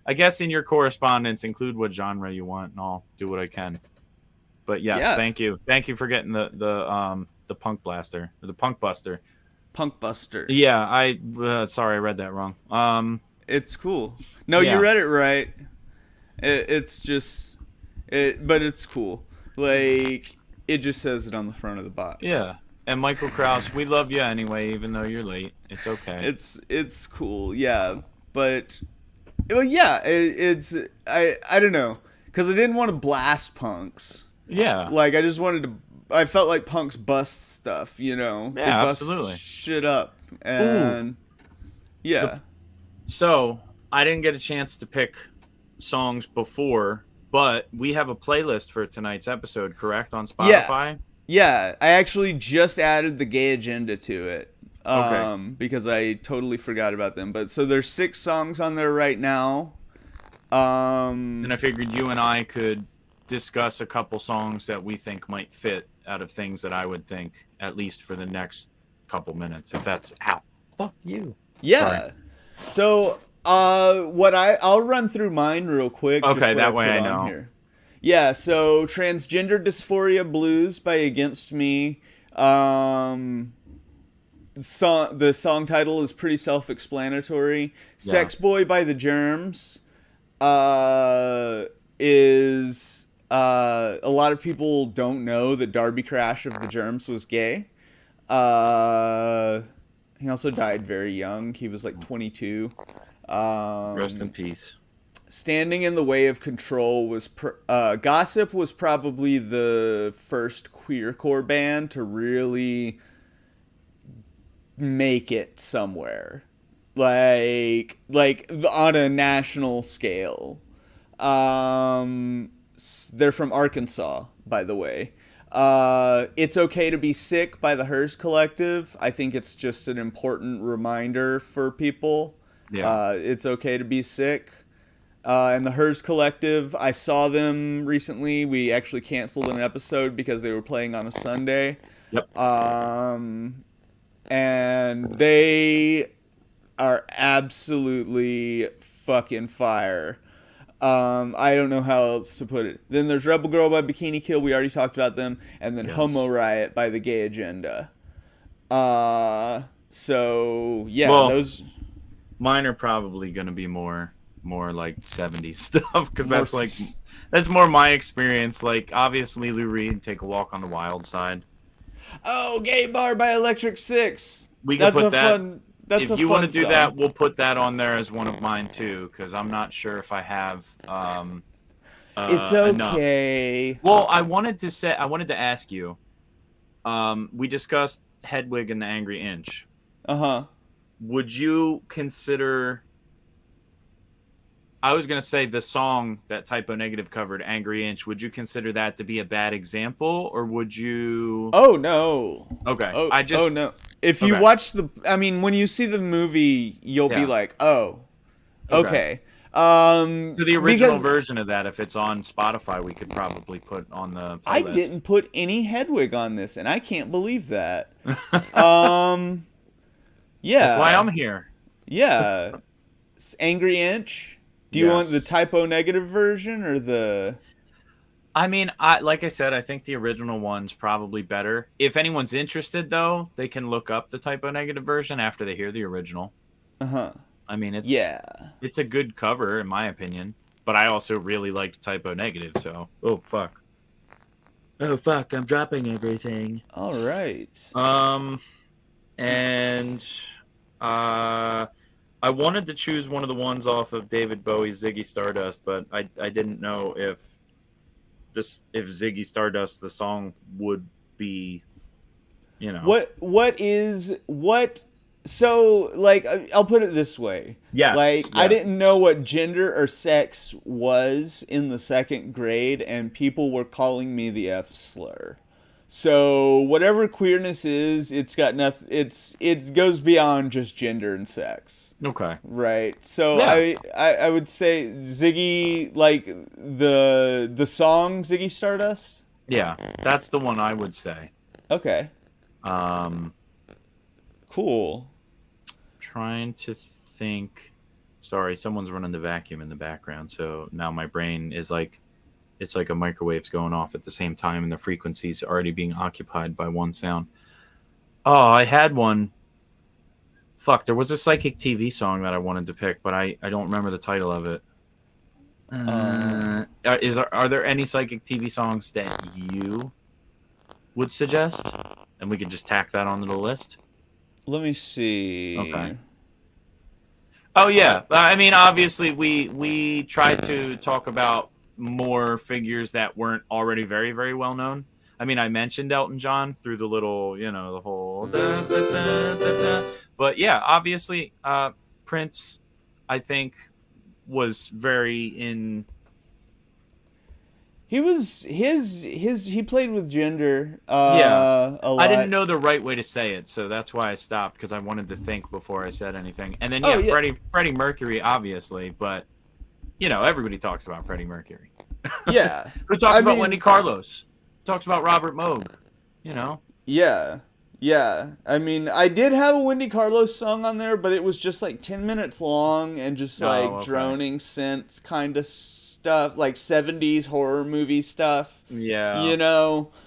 Speaker 2: I guess in your correspondence, include what genre you want and I'll do what I can. But yes,
Speaker 1: Yeah.
Speaker 2: thank you. Thank you for getting the Punk Blaster, or the Punk Buster.
Speaker 1: Punk Buster.
Speaker 2: Yeah, sorry, I read that wrong.
Speaker 1: It's cool. No, you
Speaker 2: Yeah.
Speaker 1: read it right. It's just but it's cool. Like it just says it on the front of the box.
Speaker 2: Yeah. And Michael Krause, we love you anyway, even though you're late. It's okay.
Speaker 1: It's cool. Yeah. But well, yeah, it's I don't know, cuz I didn't want to blast punks.
Speaker 2: Yeah.
Speaker 1: Like I just wanted to I felt like punks bust stuff, you know.
Speaker 2: Yeah,
Speaker 1: they bust
Speaker 2: absolutely.
Speaker 1: shit up. And yeah.
Speaker 2: So, I didn't get a chance to pick songs before, but we have a playlist for tonight's episode, correct? On Spotify?
Speaker 1: Yeah, I actually just added the gay agenda to it.
Speaker 2: Okay.
Speaker 1: Because I totally forgot about them. But so there's 6 songs on there right now.
Speaker 2: And I figured you and I could discuss a couple songs that we think might fit out of things that I would think, at least for the next couple minutes, if that's out. Fuck you.
Speaker 1: Yeah.
Speaker 2: Sorry.
Speaker 1: So I'll run through mine real quick.
Speaker 2: Okay,
Speaker 1: just what
Speaker 2: that way
Speaker 1: put
Speaker 2: I
Speaker 1: on
Speaker 2: know.
Speaker 1: Here. Yeah, so Transgender Dysphoria Blues by Against Me. The song title is pretty self-explanatory.
Speaker 2: Yeah.
Speaker 1: Sex Boy by The Germs is a lot of people don't know that Darby Crash of The Germs was gay. He also died very young. He was like 22.
Speaker 2: Rest in peace.
Speaker 1: Standing in the Way of Control was Gossip was probably the first queercore band to really make it somewhere, like on a national scale. They're from Arkansas, by the way. It's Okay to Be Sick by the Hers Collective. I think it's just an important reminder for people.
Speaker 2: Yeah.
Speaker 1: It's okay to be sick. And the Hers Collective, I saw them recently. We actually canceled an episode because they were playing on a Sunday.
Speaker 2: Yep.
Speaker 1: And they are absolutely fucking fire. I don't know how else to put it. Then there's Rebel Girl by Bikini Kill. We already talked about them. And then
Speaker 2: Yes.
Speaker 1: Homo Riot by The Gay Agenda. So yeah,
Speaker 2: Well,
Speaker 1: those.
Speaker 2: Mine are probably going to be more like 70s stuff because
Speaker 1: More
Speaker 2: that's more my experience. Like obviously Lou Reed, Take a Walk on the Wild Side.
Speaker 1: Oh, Gay Bar by Electric Six.
Speaker 2: We can put that.
Speaker 1: That's
Speaker 2: if
Speaker 1: a
Speaker 2: you
Speaker 1: fun
Speaker 2: want to do
Speaker 1: song.
Speaker 2: that, we'll put that on there as one of mine too because I'm not sure if I have
Speaker 1: It's
Speaker 2: enough.
Speaker 1: okay.
Speaker 2: Well, I wanted to ask you. We discussed Hedwig and the Angry Inch.
Speaker 1: Uh-huh.
Speaker 2: Would you consider? I was gonna say the song that Typo Negative covered, "Angry Inch." Would you consider that to be a bad example, or would you?
Speaker 1: Oh no.
Speaker 2: Okay.
Speaker 1: Oh no. If you
Speaker 2: Okay.
Speaker 1: watch when you see the movie, you'll be
Speaker 2: Yeah.
Speaker 1: like, oh, okay.
Speaker 2: So the original
Speaker 1: because
Speaker 2: version of that, if it's on Spotify, we could probably put on the playlist.
Speaker 1: I didn't put any Hedwig on this, and I can't believe that. Yeah.
Speaker 2: That's why I'm here.
Speaker 1: Yeah. Angry Inch. Do you want the
Speaker 2: Yes.
Speaker 1: Typo Negative version or the?
Speaker 2: I mean, like I said, I think the original one's probably better. If anyone's interested, though, they can look up the Typo Negative version after they hear the original.
Speaker 1: Uh-huh.
Speaker 2: I mean, it's a good cover in my opinion, but I also really liked Typo Negative. So, oh fuck.
Speaker 3: Oh fuck, I'm dropping everything.
Speaker 1: All right.
Speaker 3: And I wanted to choose one of the ones off of David Bowie's Ziggy Stardust, but I didn't know if Ziggy Stardust the song would be, you know.
Speaker 1: What so like I'll put it this way.
Speaker 3: Yes,
Speaker 1: Like I
Speaker 3: yes.
Speaker 1: didn't know what gender or sex was in the second grade, and people were calling me the F slur. So whatever queerness is, it's got nothing. It goes beyond just gender and sex,
Speaker 3: Okay.
Speaker 1: right? So
Speaker 3: Yeah.
Speaker 1: I would say Ziggy, like the song Ziggy Stardust.
Speaker 3: Yeah, that's the one I would say.
Speaker 1: Okay,
Speaker 3: Um,
Speaker 1: cool.
Speaker 3: trying to think. Sorry, someone's running the vacuum in the background, so now my brain is like, it's like a microwave's going off at the same time, and the frequency's already being occupied by one sound. Oh, I had one. Fuck, there was a psychic TV song that I wanted to pick, but I don't remember the title of it. Are there any psychic TV songs that you would suggest, and we could just tack that onto the list?
Speaker 1: Let me see.
Speaker 3: Okay. Oh yeah, I mean, obviously we tried to talk about more figures that weren't already very, very well known. I mean, I mentioned Elton John through the little, the whole da, da, da, da, da. But yeah, obviously Prince, I think, was very in.
Speaker 1: He was he played with gender
Speaker 3: Yeah.
Speaker 1: a lot.
Speaker 3: I didn't know the right way to say it, so that's why I stopped, because I wanted to think before I said anything. And then
Speaker 1: Oh, yeah.
Speaker 3: Freddie Mercury, obviously, but everybody talks about Freddie Mercury.
Speaker 1: Yeah.
Speaker 3: Who talks
Speaker 1: I
Speaker 3: about
Speaker 1: mean-
Speaker 3: Wendy Carlos? Talks about Robert Moog.
Speaker 1: Yeah. Yeah. I mean, I did have a Wendy Carlos song on there, but it was just like 10 minutes long and just like
Speaker 3: okay.
Speaker 1: droning synth kind of stuff, like 70s horror movie stuff.
Speaker 3: Yeah.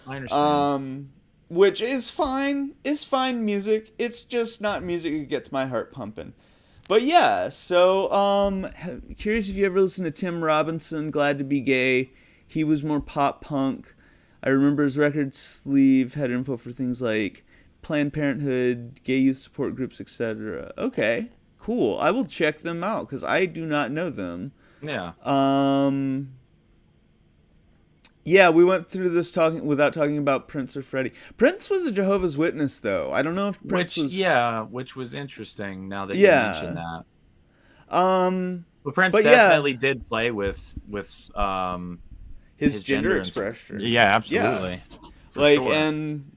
Speaker 3: I understand.
Speaker 1: Which is fine. It's fine music. It's just not music that gets my heart pumping. But yeah, so curious if you ever listened to Tim Robinson, Glad to Be Gay. He was more pop punk. I remember his record sleeve had info for things like Planned Parenthood, gay youth support groups, etc. Okay, cool. I will check them out because I do not know them.
Speaker 3: Yeah.
Speaker 1: Yeah, we went through this without talking about Prince or Freddie. Prince was a Jehovah's Witness, though. I don't know if Prince was.
Speaker 3: Yeah, which was interesting. Now that you mentioned that. But Prince definitely did play with
Speaker 1: his gender expression.
Speaker 3: Yeah, absolutely.
Speaker 1: Yeah.
Speaker 3: Sure.
Speaker 1: And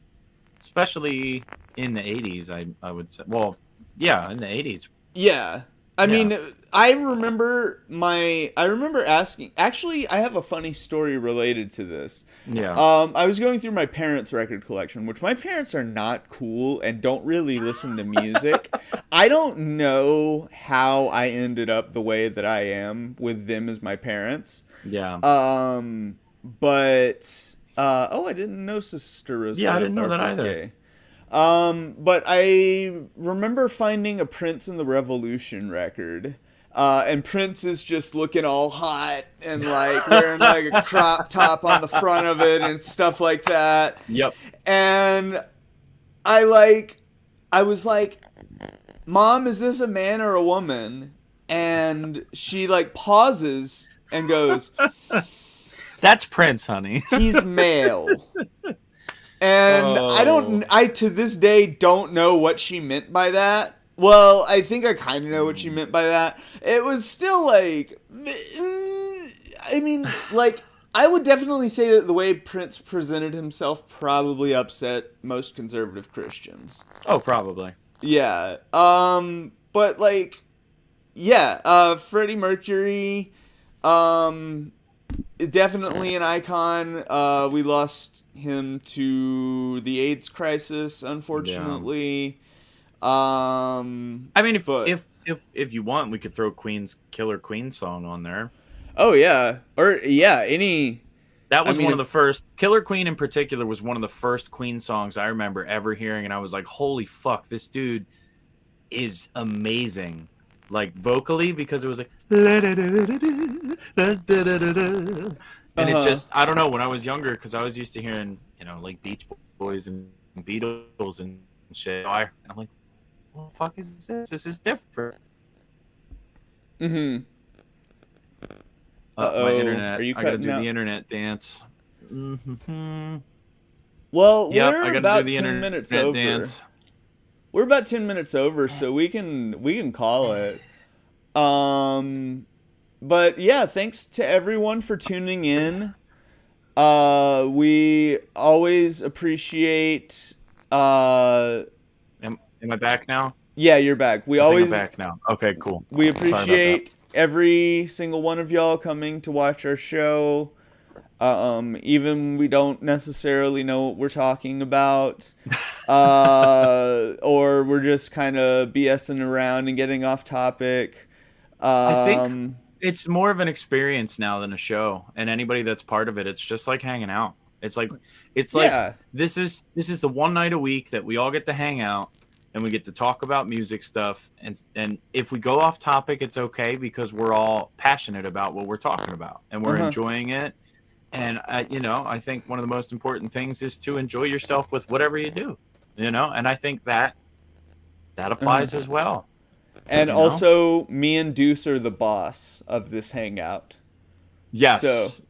Speaker 3: especially in the 80s, I would say. Well, yeah, in the 80s.
Speaker 1: Yeah. I mean, I remember asking. Actually, I have a funny story related to this.
Speaker 3: Yeah.
Speaker 1: I was going through my parents' record collection, which my parents are not cool and don't really listen to music. I don't know how I ended up the way that I am with them as my parents.
Speaker 3: Yeah.
Speaker 1: But I didn't know Sister Rosetta.
Speaker 3: Yeah, I didn't know that
Speaker 1: Tharpe was
Speaker 3: either.
Speaker 1: gay. But I remember finding a Prince and the Revolution record. And Prince is just looking all hot and like wearing like a crop top on the front of it and stuff like that.
Speaker 3: Yep.
Speaker 1: And I was like, Mom, is this a man or a woman? And she like pauses and goes,
Speaker 3: That's Prince, honey.
Speaker 1: he's male. And I to this day don't know what she meant by that. Well, I think I kind of know what she meant by that. It was still like, I mean, like, I would definitely say that the way Prince presented himself probably upset most conservative Christians.
Speaker 3: Oh, probably.
Speaker 1: Yeah. But like, yeah, Freddie Mercury, definitely an icon. We lost him to the AIDS crisis, unfortunately.
Speaker 3: I mean, if you want, we could throw Queen's Killer Queen song on there.
Speaker 1: Oh yeah, or yeah, any.
Speaker 3: That was one of the first. Killer Queen in particular was one of the first Queen songs I remember ever hearing, and I was like, "Holy fuck, this dude is amazing!" Like vocally, because it was like,
Speaker 2: And it
Speaker 1: Uh-huh.
Speaker 2: just, I don't know, when I was younger, because I was used to hearing, like Beach Boys and Beatles and shit. I'm like, what the fuck is this? This is different.
Speaker 1: Mm-hmm.
Speaker 2: My
Speaker 1: Uh-oh. Are
Speaker 2: internet.
Speaker 1: you
Speaker 2: I gotta
Speaker 1: cutting
Speaker 2: do the
Speaker 1: out?
Speaker 2: internet dance. Hmm.
Speaker 1: Well,
Speaker 2: Yep,
Speaker 1: we're
Speaker 2: I gotta do
Speaker 1: about
Speaker 2: the
Speaker 1: 10 minutes
Speaker 2: internet
Speaker 1: over.
Speaker 2: dance.
Speaker 1: We're about 10 minutes over, so we can call it. Um, but yeah, thanks to everyone for tuning in. We always appreciate
Speaker 2: Am I back now?
Speaker 1: yeah, you're back. We
Speaker 2: I think I'm
Speaker 1: always
Speaker 2: back now. Okay, cool.
Speaker 1: we
Speaker 2: Sorry about that.
Speaker 1: appreciate every single one of y'all coming to watch our show. Even when we don't necessarily know what we're talking about, or we're just kind of BSing around and getting off topic.
Speaker 2: I think
Speaker 1: Um,
Speaker 2: it's more of an experience now than a show, and anybody that's part of it, it's just like hanging out. It's like
Speaker 1: yeah.
Speaker 2: this is the one night a week that we all get to hang out and we get to talk about music stuff, and if we go off topic, it's okay because we're all passionate about what we're talking about and we're
Speaker 1: Uh-huh.
Speaker 2: enjoying it. And I think one of the most important things is to enjoy yourself with whatever you do, and I think that
Speaker 1: Uh-huh.
Speaker 2: applies as well,
Speaker 1: And
Speaker 2: you know.
Speaker 1: also, me and Deuce are the boss of this hangout. So,
Speaker 2: Yes.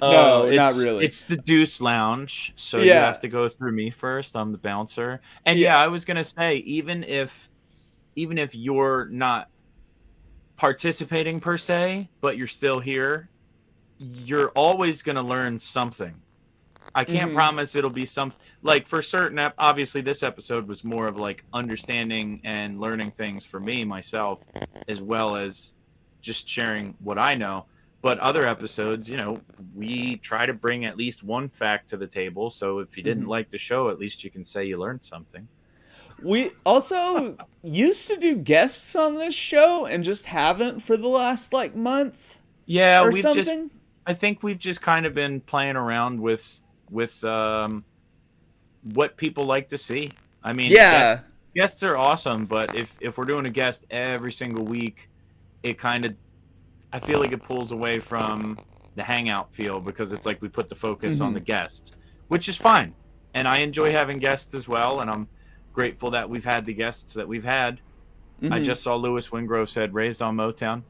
Speaker 1: no, not
Speaker 2: it's
Speaker 1: really.
Speaker 2: it's the Deuce Lounge, so you
Speaker 1: Yeah.
Speaker 2: have to go through me first. I'm the bouncer. And
Speaker 1: Yeah.
Speaker 2: yeah, I was gonna say, even if you're not participating per se, but you're still here, you're always gonna learn something. I can't
Speaker 1: Mm-hmm.
Speaker 2: promise it'll be some, like, for certain. Obviously, this episode was more of like understanding and learning things for me myself, as well as just sharing what I know. But other episodes, we try to bring at least one fact to the table. So if you didn't
Speaker 1: Mm-hmm.
Speaker 2: like the show, at least you can say you learned something.
Speaker 1: We also used to do guests on this show and just haven't for the last like month
Speaker 2: Yeah,
Speaker 1: or something.
Speaker 2: I think we've just kind of been playing around with what people like to see. I mean,
Speaker 1: Yeah.
Speaker 2: guests are awesome, but if we're doing a guest every single week, it kind of, I feel like it pulls away from the hangout feel because it's like we put the focus on
Speaker 1: Mm-hmm.
Speaker 2: the guest, which is fine. And I enjoy having guests as well, and I'm grateful that we've had the guests that we've had. I
Speaker 1: Mm-hmm.
Speaker 2: just saw Louis Wingrove said raised on Motown.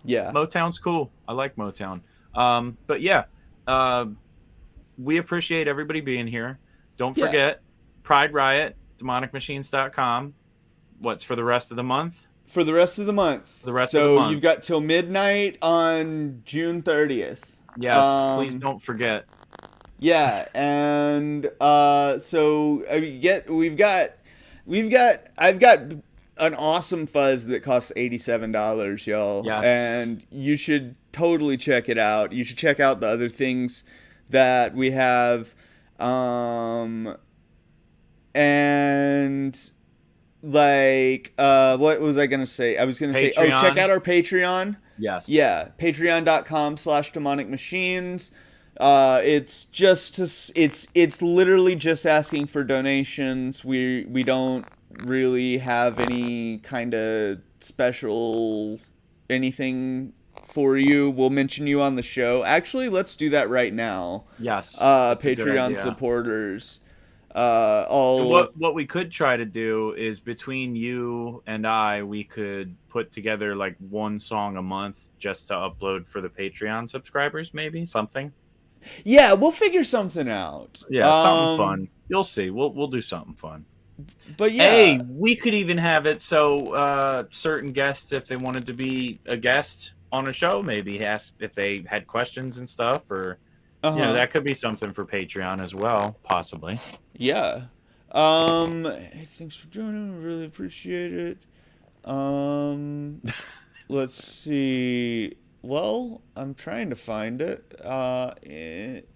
Speaker 1: Yeah.
Speaker 2: Motown's cool. I like Motown. But yeah, uh, we appreciate everybody being here. Don't
Speaker 1: Yeah.
Speaker 2: forget Pride Riot, demonicmachines.com. What's for the rest of the month?
Speaker 1: For the rest of the
Speaker 2: For the
Speaker 1: month.
Speaker 2: rest of the
Speaker 1: So you've
Speaker 2: month.
Speaker 1: got till midnight on June 30th.
Speaker 2: Yes, please don't forget.
Speaker 1: Yeah, and so I've got an awesome fuzz that costs $87, y'all,
Speaker 2: Yes.
Speaker 1: and you should totally check it out. You should check out the other things that we have, and like what was I gonna say? I was gonna say, oh, check
Speaker 2: Patreon.
Speaker 1: out our Patreon.
Speaker 2: Yes.
Speaker 1: Yeah, patreon.com/demonic machines. It's literally just asking for donations. We don't really have any kind of special anything for you. We'll mention you on the show. Actually, let's do that right now.
Speaker 2: Yes. That's a good
Speaker 1: Patreon
Speaker 2: idea.
Speaker 1: supporters.
Speaker 2: And
Speaker 1: All
Speaker 2: what we could try to do is between you and I, we could put together like one song a month just to upload for the Patreon subscribers, maybe something.
Speaker 1: yeah, we'll figure something out.
Speaker 2: Yeah, something fun. You'll see. We'll do something fun.
Speaker 1: But
Speaker 2: Hey,
Speaker 1: yeah,
Speaker 2: we could even have it so certain guests, if they wanted to be a guest on a show, maybe ask if they had questions and stuff, or
Speaker 1: uh-huh.
Speaker 2: that could be something for Patreon as well, possibly.
Speaker 1: Yeah. Hey, thanks for joining. Really appreciate it. Um, let's see. Well, I'm trying to find it.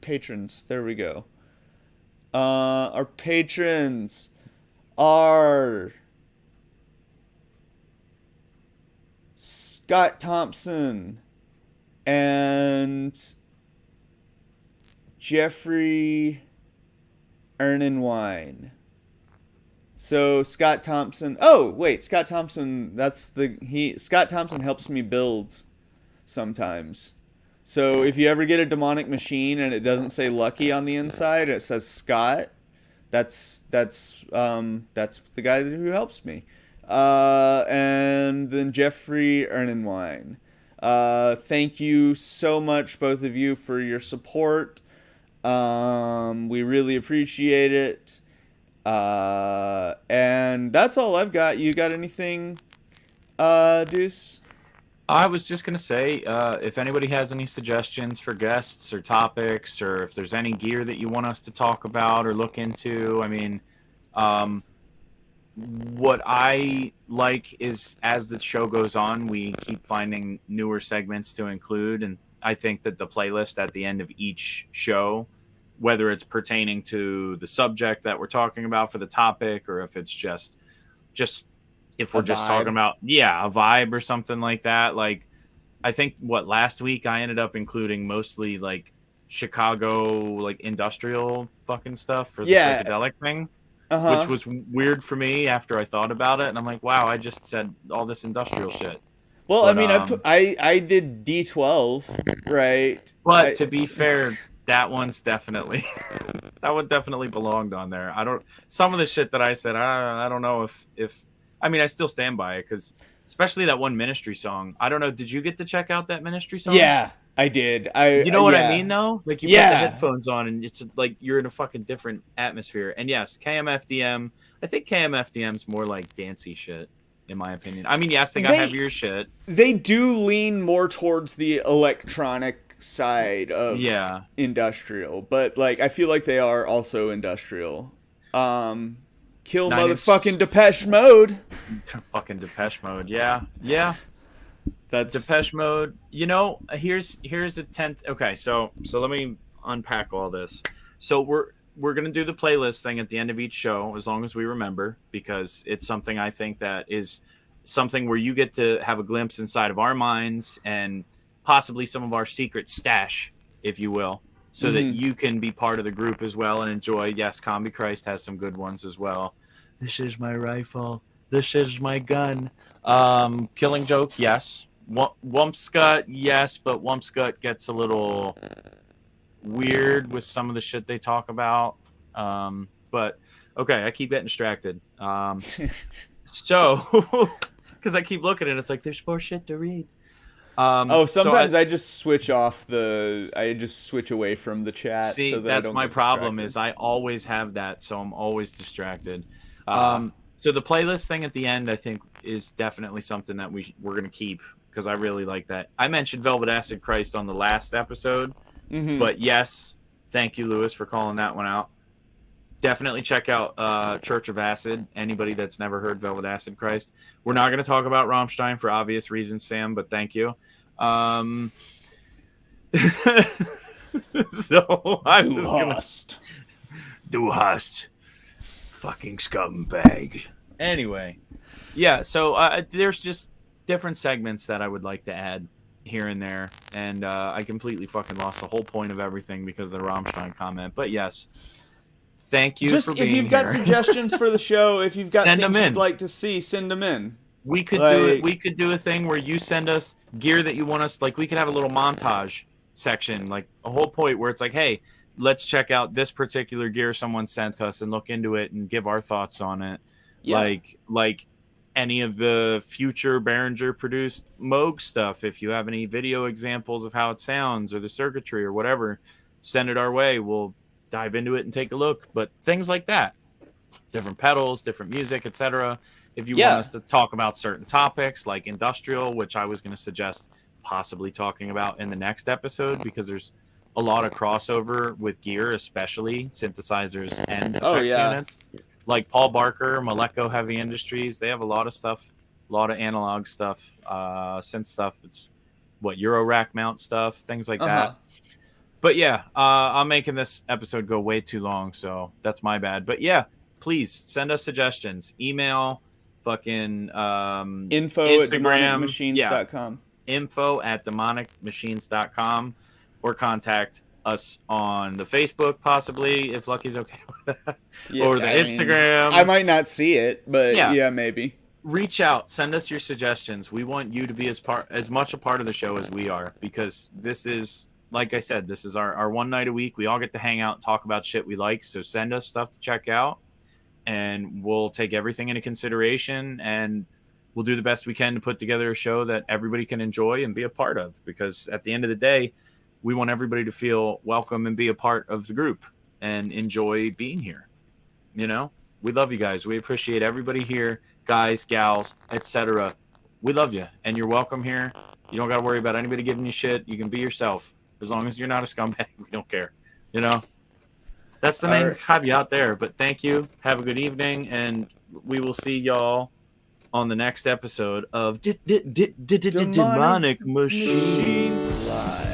Speaker 1: Patrons. There we go. Our patrons are Scott Thompson and Jeffrey Wine. So Scott Thompson. Oh wait, Scott Thompson. Scott Thompson helps me build sometimes. So if you ever get a demonic machine and it doesn't say Lucky on the inside, it says Scott. That's the guy who helps me. And then Jeffrey Ernenwine. Thank you so much, both of you, for your support. We really appreciate it. And that's all I've got. You got anything, Deuce?
Speaker 3: I was just going to say, if anybody has any suggestions for guests or topics, or if there's any gear that you want us to talk about or look into, I mean, what I like is as the show goes on, we keep finding newer segments to include. And I think that the playlist at the end of each show, whether it's pertaining to the subject that we're talking about for the topic, or if it's just if we're just talking about, a vibe or something like that. Like, I think last week I ended up including mostly like Chicago, like industrial fucking stuff for the psychedelic thing, which was weird for me after I thought about it. And I'm like, wow, I just said all this industrial shit.
Speaker 1: Well, but, I did D12, right?
Speaker 3: But to be fair, that one's definitely that one definitely belonged on there. Some of the shit that I said, I don't know if I mean, I still stand by it, because especially that one Ministry song. I don't know. Did you get to check out that Ministry song?
Speaker 1: Yeah, I did.
Speaker 3: You know what I mean, though? Like, you put the headphones on and it's like you're in a fucking different atmosphere. And yes, KMFDM. I think KMFDM's more like dancey shit, in my opinion. I mean, yes, they got heavier shit. They
Speaker 1: do lean more towards the electronic side of industrial, but like I feel like they are also industrial. Kill motherfucking Depeche Mode.
Speaker 3: Fucking Depeche Mode, yeah. That's Depeche Mode. You know, here's the 10th. Okay, so let me unpack all this. So we're gonna do the playlist thing at the end of each show, as long as we remember, because it's something I think that is something where you get to have a glimpse inside of our minds and possibly some of our secret stash, if you will. So that you can be part of the group as well and enjoy. Yes, Combi Christ has some good ones as well. This is my rifle. This is my gun. Killing Joke, yes. Wumpscut, yes, but Wumpscut gets a little weird with some of the shit they talk about. But, okay, I keep getting distracted. So, because I keep looking and it's like, there's more shit to read.
Speaker 1: Sometimes I just switch off I just switch away from the chat.
Speaker 3: See,
Speaker 1: so that
Speaker 3: that's
Speaker 1: I don't
Speaker 3: my
Speaker 1: get
Speaker 3: problem
Speaker 1: distracted.
Speaker 3: is I always have that, so I'm always distracted. So the playlist thing at the end, I think, is definitely something that we're going to keep, because I really like that. I mentioned Velvet Acid Christ on the last episode, but yes, thank you, Lewis, for calling that one out. Definitely check out Church of Acid, anybody that's never heard Velvet Acid Christ. We're not going to talk about Rammstein for obvious reasons, Sam, but thank you. So Du hast. Fucking scumbag. Anyway, yeah, so there's just different segments that I would like to add here and there, and I completely fucking lost the whole point of everything because of the Rammstein comment. But yes, thank you for being here.
Speaker 1: If you've got suggestions for the show, if you've got things you'd like to see, send them in.
Speaker 3: We could do it. We could do a thing where you send us gear that you want us. Like, we could have a little montage section, like a whole point where it's like, hey, let's check out this particular gear someone sent us and look into it and give our thoughts on it. Yeah. Like any of the future Behringer produced Moog stuff. If you have any video examples of how it sounds or the circuitry or whatever, send it our way. We'll dive into it and take a look. But things like that, different pedals, different music, etc. If you want us to talk about certain topics like industrial, which I was going to suggest possibly talking about in the next episode, because there's a lot of crossover with gear, especially synthesizers and effects units. Like Paul Barker, Maleko Heavy Industries, they have a lot of stuff, a lot of analog stuff, synth stuff. It's Euro rack mount stuff, things like that. But yeah, I'm making this episode go way too long, so that's my bad. But yeah, please send us suggestions. Email, fucking
Speaker 1: info
Speaker 3: Instagram,
Speaker 1: at demonicmachines.com.
Speaker 3: Info at demonicmachines.com, or contact us on the Facebook, possibly, if Lucky's okay with that, or the Instagram.
Speaker 1: I might not see it, but yeah maybe.
Speaker 2: reach out, send us your suggestions. We want you to be as much a part of the show as we are, because this is, like I said, this is our one night a week. We all get to hang out and talk about shit we like. So send us stuff to check out, and we'll take everything into consideration, and we'll do the best we can to put together a show that everybody can enjoy and be a part of, because at the end of the day, we want everybody to feel welcome and be a part of the group and enjoy being here. You know, we love you guys. We appreciate everybody here, guys, gals, etc. We love you, and you're welcome here. You don't got to worry about anybody giving you shit. You can be yourself. As long as you're not a scumbag, we don't care. You know, that's the main caveat there. But thank you. Have a good evening, and we will see y'all on the next episode of Demonic Machines Live.